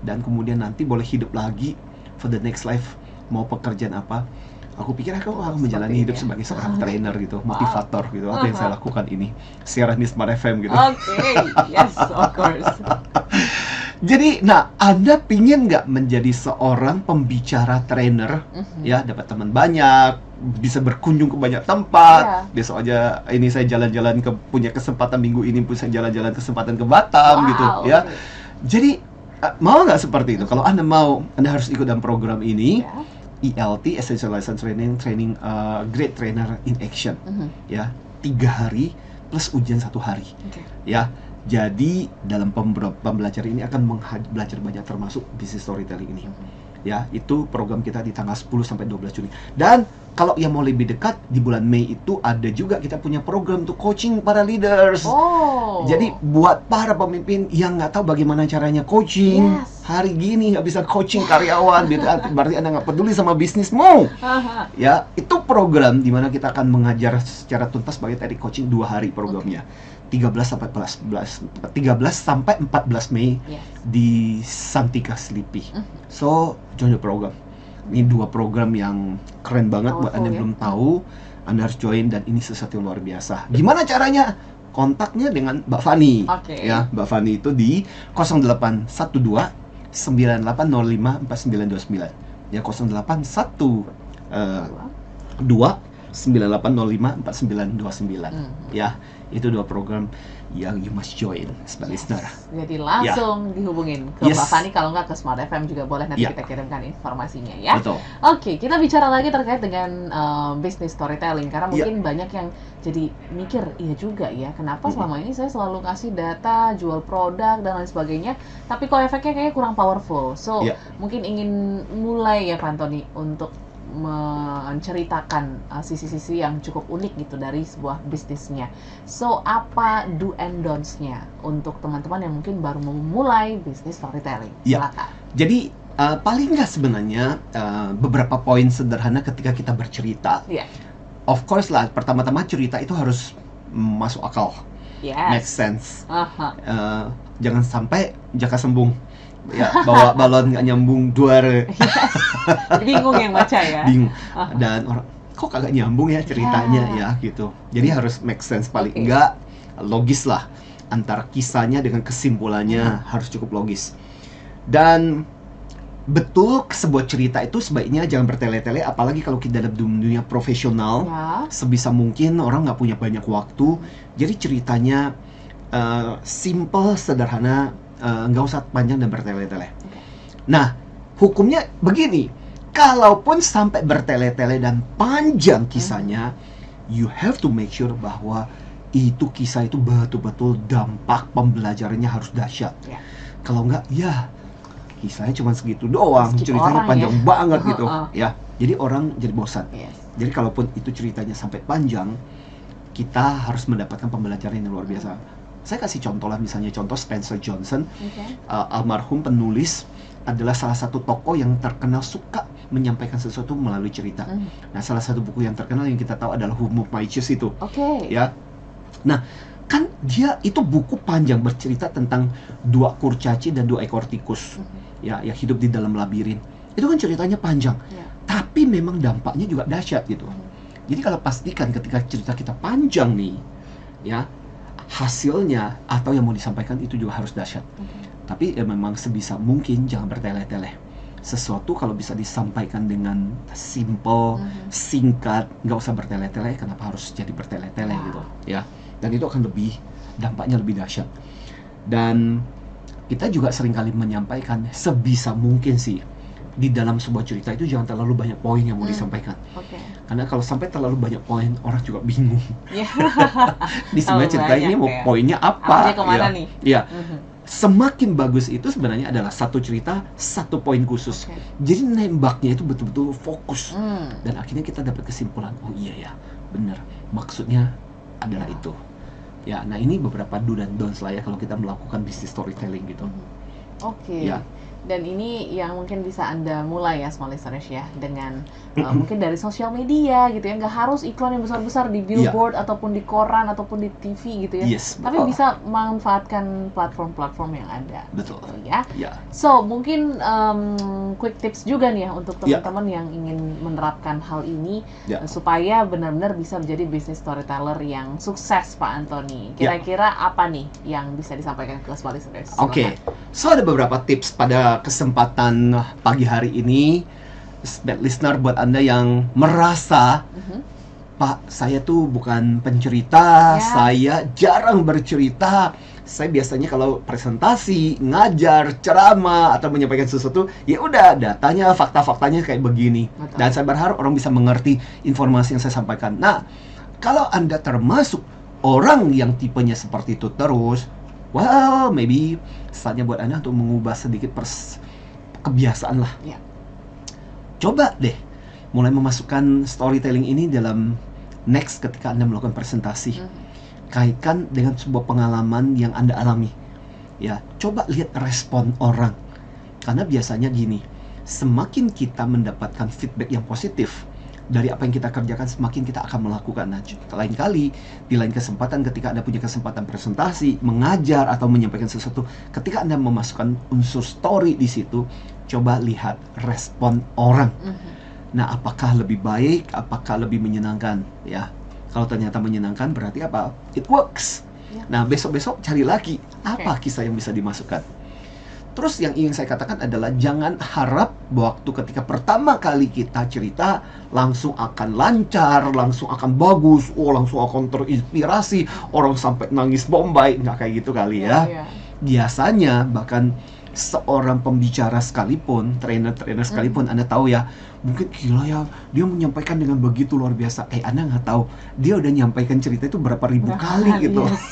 Speaker 3: dan kemudian nanti boleh hidup lagi for the next life, mau pekerjaan apa, aku pikir aku akan menjalani hidup sebagai seorang trainer gitu, motivator gitu. Apa yang saya lakukan ini, siaran di Smart FM gitu.
Speaker 2: Oke, yes, of course.
Speaker 3: Jadi, nah, Anda pingin nggak menjadi seorang pembicara trainer, ya, dapat teman banyak, bisa berkunjung ke banyak tempat.
Speaker 2: Iya.
Speaker 3: Besok aja ini saya jalan-jalan punya kesempatan minggu ini pun saya jalan-jalan kesempatan ke Batam
Speaker 2: Wow,
Speaker 3: gitu, ya.
Speaker 2: oke.
Speaker 3: Jadi, mau nggak seperti itu? Kalau Anda mau, Anda harus ikut dalam program ini.
Speaker 2: Ya.
Speaker 3: ELT, Essential License Training, Great Trainer in Action,
Speaker 2: Mhm.
Speaker 3: ya, 3 hari plus ujian 1 hari,
Speaker 2: Oke.
Speaker 3: ya. Jadi dalam pembelajaran ini akan belajar banyak, termasuk business storytelling ini. Ya, itu program kita di tanggal 10 sampai 12 Juni. Dan kalau yang mau lebih dekat, di bulan Mei itu ada juga kita punya program untuk coaching para leaders.
Speaker 2: Oh.
Speaker 3: Jadi buat para pemimpin yang nggak tahu bagaimana caranya coaching,
Speaker 2: Yes.
Speaker 3: hari gini nggak bisa coaching karyawan, berarti Anda nggak peduli sama bisnismu.
Speaker 2: Aha.
Speaker 3: Ya, itu program di mana kita akan mengajar secara tuntas bagaimana teknik coaching 2 hari programnya. 13 sampai 14 Mei
Speaker 2: Yes.
Speaker 3: di Santika Sleepy. So, join the program. Ini 2 program yang keren banget buat Anda yang
Speaker 2: Powerful, ya.
Speaker 3: belum tahu. Anda harus join dan ini sesuatu yang luar biasa. Gimana caranya? Kontaknya dengan Mbak Fani.
Speaker 2: Oke.
Speaker 3: Ya, Mbak Fani itu di 0812 9805 4929. Ya, 0812 9805 4929. Ya, itu 2 program yang you must join sebagai listener.
Speaker 2: Jadi langsung dihubungin ke
Speaker 3: Yes.
Speaker 2: Mbak Fani, kalau nggak ke Smart FM juga boleh, nanti
Speaker 3: Ya.
Speaker 2: kita kirimkan informasinya ya.
Speaker 3: Betul.
Speaker 2: Oke, kita bicara lagi terkait dengan business storytelling, karena
Speaker 3: Ya.
Speaker 2: mungkin banyak yang jadi mikir, iya juga ya, kenapa selama ini saya selalu kasih data, jual produk dan lain sebagainya, tapi kok efeknya kayaknya kurang powerful. So,
Speaker 3: Ya.
Speaker 2: mungkin ingin mulai ya Pak Antoni untuk menceritakan sisi-sisi yang cukup unik gitu dari sebuah bisnisnya. So, apa do and don'ts-nya untuk teman-teman yang mungkin baru mau memulai bisnis storytelling?
Speaker 3: Ya.
Speaker 2: Silakan.
Speaker 3: Jadi Paling nggak sebenarnya beberapa poin sederhana ketika kita bercerita.
Speaker 2: Iya.
Speaker 3: Of course lah, pertama-tama cerita itu harus masuk akal, make
Speaker 2: Yes.
Speaker 3: sense.
Speaker 2: Aha.
Speaker 3: Jangan sampai jaka sembung, ya bawa balon nggak nyambung duar,
Speaker 2: Bingung yang baca ya.
Speaker 3: bingung. Dan orang kok kagak nyambung ya ceritanya ya gitu. Jadi harus make sense, paling
Speaker 2: Oke.
Speaker 3: enggak logis lah, antara kisahnya dengan kesimpulannya harus cukup logis. Dan betul, sebuah cerita itu sebaiknya jangan bertele-tele, apalagi kalau kita dalam dunia profesional.
Speaker 2: Ya.
Speaker 3: Sebisa mungkin orang nggak punya banyak waktu, jadi ceritanya simple, sederhana, nggak usah panjang dan bertele-tele. Nah, hukumnya begini, kalaupun sampai bertele-tele dan panjang kisahnya, you have to make sure bahwa itu kisah itu betul-betul dampak pembelajarannya harus dahsyat.
Speaker 2: Ya.
Speaker 3: Kalau nggak, ya kisahnya cuma segitu doang,
Speaker 2: Skip
Speaker 3: ceritanya
Speaker 2: orang
Speaker 3: panjang
Speaker 2: ya.
Speaker 3: banget gitu,
Speaker 2: Heeh.
Speaker 3: ya. Jadi orang jadi bosan.
Speaker 2: Yes.
Speaker 3: Jadi kalaupun itu ceritanya sampai panjang, kita harus mendapatkan pembelajaran yang luar biasa. Saya kasih contoh lah, misalnya contoh Spencer Johnson,
Speaker 2: Oke.
Speaker 3: almarhum penulis, adalah salah satu tokoh yang terkenal suka menyampaikan sesuatu melalui cerita. Nah, salah satu buku yang terkenal yang kita tahu adalah Who Moved My Cheese itu,
Speaker 2: Oke.
Speaker 3: ya. Nah, kan dia itu buku panjang bercerita tentang dua kurcaci dan dua ekor tikus, ya, yang hidup di dalam labirin. Itu kan ceritanya panjang,
Speaker 2: Ya.
Speaker 3: tapi memang dampaknya juga dahsyat gitu. Jadi kalau pastikan ketika cerita kita panjang nih, ya, hasilnya atau yang mau disampaikan itu juga harus dahsyat. Tapi ya memang sebisa mungkin jangan bertele-tele. Sesuatu kalau bisa disampaikan dengan simple, singkat, nggak usah bertele-tele. Kenapa harus jadi bertele-tele gitu, ya? Dan itu akan dampaknya lebih dahsyat. Dan kita juga seringkali menyampaikan sebisa mungkin sih, di dalam sebuah cerita itu jangan terlalu banyak poin yang mau disampaikan.
Speaker 2: Oke.
Speaker 3: Karena kalau sampai terlalu banyak poin, orang juga bingung.
Speaker 2: Ya.
Speaker 3: Di sebenarnya
Speaker 2: Terlalu
Speaker 3: cerita ini
Speaker 2: banyak
Speaker 3: mau
Speaker 2: ya.
Speaker 3: poinnya apa?
Speaker 2: Arahnya kemana
Speaker 3: Ya.
Speaker 2: nih?
Speaker 3: Ya. Semakin bagus itu sebenarnya adalah satu cerita, satu poin khusus.
Speaker 2: Oke.
Speaker 3: Jadi nembaknya itu betul-betul fokus.
Speaker 2: Hmm.
Speaker 3: Dan akhirnya kita dapat kesimpulan, oh iya ya, benar. Maksudnya adalah itu. Ya, nah ini beberapa do dan don'ts lah ya kalau kita melakukan business storytelling gitu.
Speaker 2: Oke.
Speaker 3: Ya.
Speaker 2: Dan ini yang mungkin bisa Anda mulai ya, small listeners ya, dengan mungkin dari sosial media gitu ya, nggak harus iklan yang besar-besar di billboard ataupun di koran ataupun di TV gitu ya.
Speaker 3: Yes,
Speaker 2: Tapi
Speaker 3: betul.
Speaker 2: bisa manfaatkan platform-platform yang ada.
Speaker 3: Betul.
Speaker 2: Gitu ya.
Speaker 3: Ya.
Speaker 2: So, mungkin quick tips juga nih ya untuk
Speaker 3: Ya.
Speaker 2: teman-teman yang ingin menerapkan hal ini
Speaker 3: Ya.
Speaker 2: supaya benar-benar bisa menjadi business storyteller yang sukses, Pak Anthony.
Speaker 3: Ya.
Speaker 2: Kira-kira apa nih yang bisa disampaikan ke small listeners?
Speaker 3: Oke,
Speaker 2: Silakan.
Speaker 3: so ada beberapa tips pada kesempatan pagi hari ini, smart listener, buat Anda yang merasa, Pak, saya tuh bukan pencerita,
Speaker 2: Ya.
Speaker 3: saya jarang bercerita. Saya biasanya kalau presentasi, ngajar, ceramah atau menyampaikan sesuatu, ya udah datanya, fakta-faktanya kayak begini.
Speaker 2: Betul.
Speaker 3: Dan saya berharap orang bisa mengerti informasi yang saya sampaikan. Nah, kalau Anda termasuk orang yang tipenya seperti itu terus, well, maybe saatnya buat Anda untuk mengubah sedikit kebiasaan lah.
Speaker 2: Ya.
Speaker 3: Coba deh mulai memasukkan storytelling ini dalam next ketika Anda melakukan presentasi. Kaitkan dengan sebuah pengalaman yang Anda alami. Ya, coba lihat respon orang. Karena biasanya gini, semakin kita mendapatkan feedback yang positif dari apa yang kita kerjakan, semakin kita akan melakukan. Nah, lain kali, di lain kesempatan ketika Anda punya kesempatan presentasi, mengajar atau menyampaikan sesuatu, ketika Anda memasukkan unsur story di situ, coba lihat respon orang. Nah, apakah lebih baik, apakah lebih menyenangkan, ya? Kalau ternyata menyenangkan, berarti apa? It works.
Speaker 2: Ya.
Speaker 3: Nah, besok-besok cari lagi apa kisah yang bisa dimasukkan. Terus yang ingin saya katakan adalah jangan harap waktu ketika pertama kali kita cerita langsung akan lancar, langsung akan bagus, langsung akan terinspirasi, orang sampai nangis Bombay, nggak kayak gitu kali ya.
Speaker 2: Ya.
Speaker 3: Biasanya bahkan seorang pembicara sekalipun, trainer sekalipun, Anda tahu ya, mungkin gila ya, dia menyampaikan dengan begitu luar biasa. Anda nggak tahu, dia udah nyampaikan cerita itu berapa ribu kali gitu.
Speaker 2: Yes.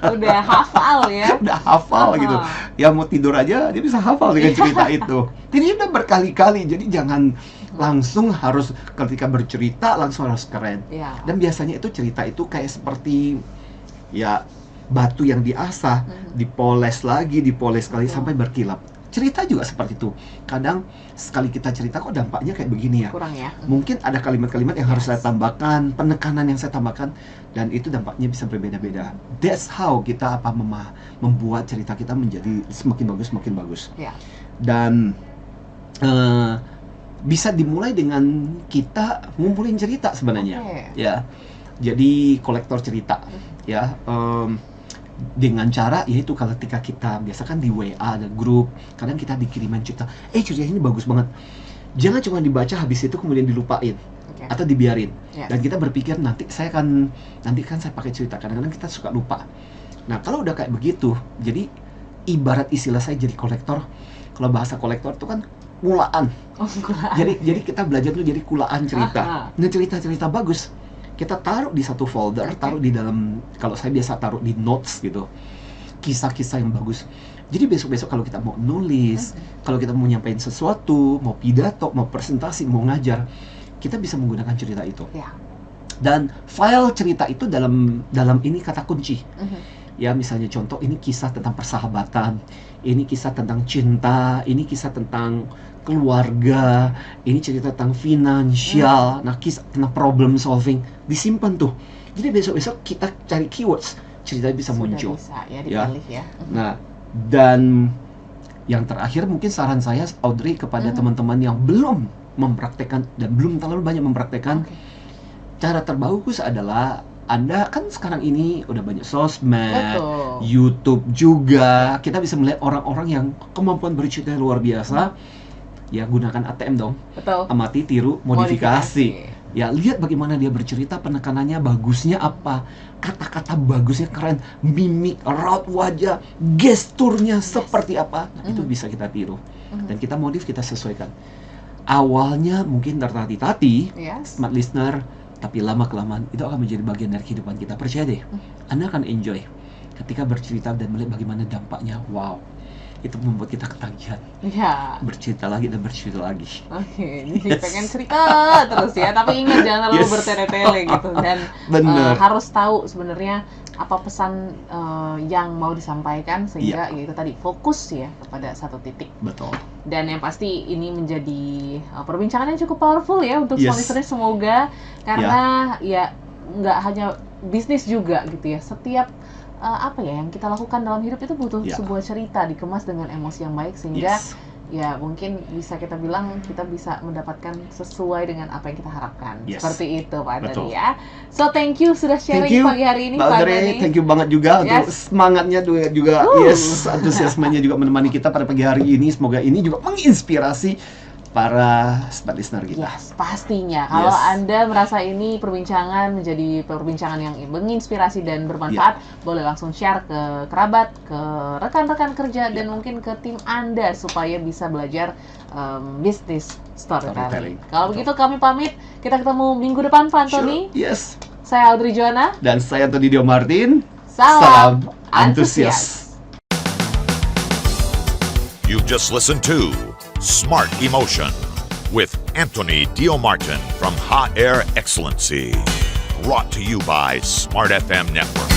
Speaker 2: Udah hafal ya.
Speaker 3: Udah hafal gitu. Ya mau tidur aja dia bisa hafal dengan cerita itu. Jadi udah berkali-kali. Jadi jangan langsung harus ketika bercerita langsung harus keren.
Speaker 2: Ya.
Speaker 3: Dan biasanya itu cerita itu kayak seperti ya batu yang diasah, dipoles lagi sampai berkilap. cerita juga seperti itu. Kadang sekali kita cerita kok dampaknya kayak begini ya.
Speaker 2: Kurang ya.
Speaker 3: Mungkin ada kalimat-kalimat yang harus
Speaker 2: Yes.
Speaker 3: saya tambahkan, penekanan yang saya tambahkan, dan itu dampaknya bisa berbeda-beda. That's how kita membuat cerita kita menjadi semakin bagus.
Speaker 2: Ya.
Speaker 3: Dan bisa dimulai dengan kita ngumpulin cerita sebenarnya.
Speaker 2: Oke.
Speaker 3: Ya, jadi kolektor cerita. Ya. Dengan cara yaitu ketika kita biasa kan di WA ada grup, kadang kita dikiriman cerita, cerita ini bagus banget, jangan cuma dibaca habis itu kemudian dilupain
Speaker 2: Oke.
Speaker 3: atau dibiarin.
Speaker 2: Yes.
Speaker 3: Dan kita berpikir nanti saya pakai cerita, kadang-kadang kita suka lupa. Nah kalau udah kayak begitu, jadi ibarat istilah saya jadi kolektor, kalau bahasa kolektor itu kan kulaan.
Speaker 2: Oh, kurang.
Speaker 3: Jadi kita belajar tuh jadi kulaan cerita.
Speaker 2: Aha.
Speaker 3: Nah cerita bagus kita taruh di satu folder,
Speaker 2: Oke.
Speaker 3: taruh di dalam, kalau saya biasa taruh di notes gitu, kisah-kisah yang bagus. Jadi besok-besok kalau kita mau nulis, kalau kita mau nyampein sesuatu, mau pidato, mau presentasi, mau ngajar, kita bisa menggunakan cerita itu.
Speaker 2: Ya.
Speaker 3: Dan file cerita itu dalam ini kata kunci.
Speaker 2: Mhm.
Speaker 3: Ya misalnya contoh, ini kisah tentang persahabatan, ini kisah tentang cinta, ini kisah tentang keluarga, ini cerita tentang finansial, nah kisah tentang problem solving, disimpan tuh. Jadi besok-besok kita cari keywords, cerita bisa
Speaker 2: Sudah
Speaker 3: muncul.
Speaker 2: bisa ya dipilih ya.
Speaker 3: Nah, dan yang terakhir mungkin saran saya Audrey kepada teman-teman yang belum mempraktekkan dan belum terlalu banyak mempraktekkan,
Speaker 2: Oke.
Speaker 3: cara terbagus adalah Anda kan sekarang ini udah banyak sosmed,
Speaker 2: Betul.
Speaker 3: YouTube juga, kita bisa melihat orang-orang yang kemampuan bercerita luar biasa. Ya gunakan ATM dong,
Speaker 2: Betul.
Speaker 3: amati, tiru, modifikasi. Ya lihat bagaimana dia bercerita, penekanannya bagusnya apa, kata-kata bagusnya keren, mimik, raut wajah, gesturnya seperti apa, nah, itu bisa kita tiru. Dan kita modif, kita sesuaikan. Awalnya mungkin tertati-tati,
Speaker 2: Yes.
Speaker 3: smart listener, tapi lama-kelamaan itu akan menjadi bagian dari kehidupan kita. Percaya deh, Anda akan enjoy ketika bercerita dan melihat bagaimana dampaknya. Wow, itu membuat kita ketagihan
Speaker 2: Ya.
Speaker 3: bercerita lagi dan bercerita lagi.
Speaker 2: Oke, jadi pengen cerita terus ya, tapi ingat jangan terlalu
Speaker 3: Yes.
Speaker 2: bertele-tele gitu, dan
Speaker 3: Bener.
Speaker 2: harus tahu sebenarnya apa pesan yang mau disampaikan sehingga yaitu tadi fokus ya kepada satu titik.
Speaker 3: Betul.
Speaker 2: Dan yang pasti ini menjadi perbincangan yang cukup powerful ya untuk
Speaker 3: Yes.
Speaker 2: semua listeners, semoga karena ya nggak hanya bisnis juga gitu ya, setiap apa ya yang kita lakukan dalam hidup itu butuh
Speaker 3: Ya.
Speaker 2: sebuah cerita dikemas dengan emosi yang baik sehingga
Speaker 3: Yes.
Speaker 2: ya mungkin bisa kita bilang kita bisa mendapatkan sesuai dengan apa yang kita harapkan.
Speaker 3: Yes.
Speaker 2: Seperti itu Pak
Speaker 3: Betul.
Speaker 2: Dani ya. So thank you sudah sharing
Speaker 3: Thank you,
Speaker 2: pagi hari ini
Speaker 3: Mbak
Speaker 2: Pak
Speaker 3: Audrey.
Speaker 2: Dani.
Speaker 3: Thank you banget juga untuk
Speaker 2: Yes.
Speaker 3: semangatnya juga. Yes, antusiasmenya juga menemani kita pada pagi hari ini. Semoga ini juga menginspirasi para smart listener kita.
Speaker 2: Yes, pastinya. Kalau
Speaker 3: Yes.
Speaker 2: Anda merasa ini perbincangan menjadi perbincangan yang menginspirasi dan bermanfaat, boleh langsung share ke kerabat, ke rekan-rekan kerja, dan mungkin ke tim Anda supaya bisa belajar bisnis storytelling. Kalau
Speaker 3: Betul.
Speaker 2: begitu kami pamit. Kita ketemu minggu depan, Pak Anthony.
Speaker 3: Sure. Yes.
Speaker 2: Saya Audrey Joanna.
Speaker 3: Dan saya Anthony Dio Martin.
Speaker 2: Salam
Speaker 3: antusias.
Speaker 1: You've just listened to Smart Emotion with Anthony Dio Martin from Hot Air Excellency. Brought to you by Smart FM Network.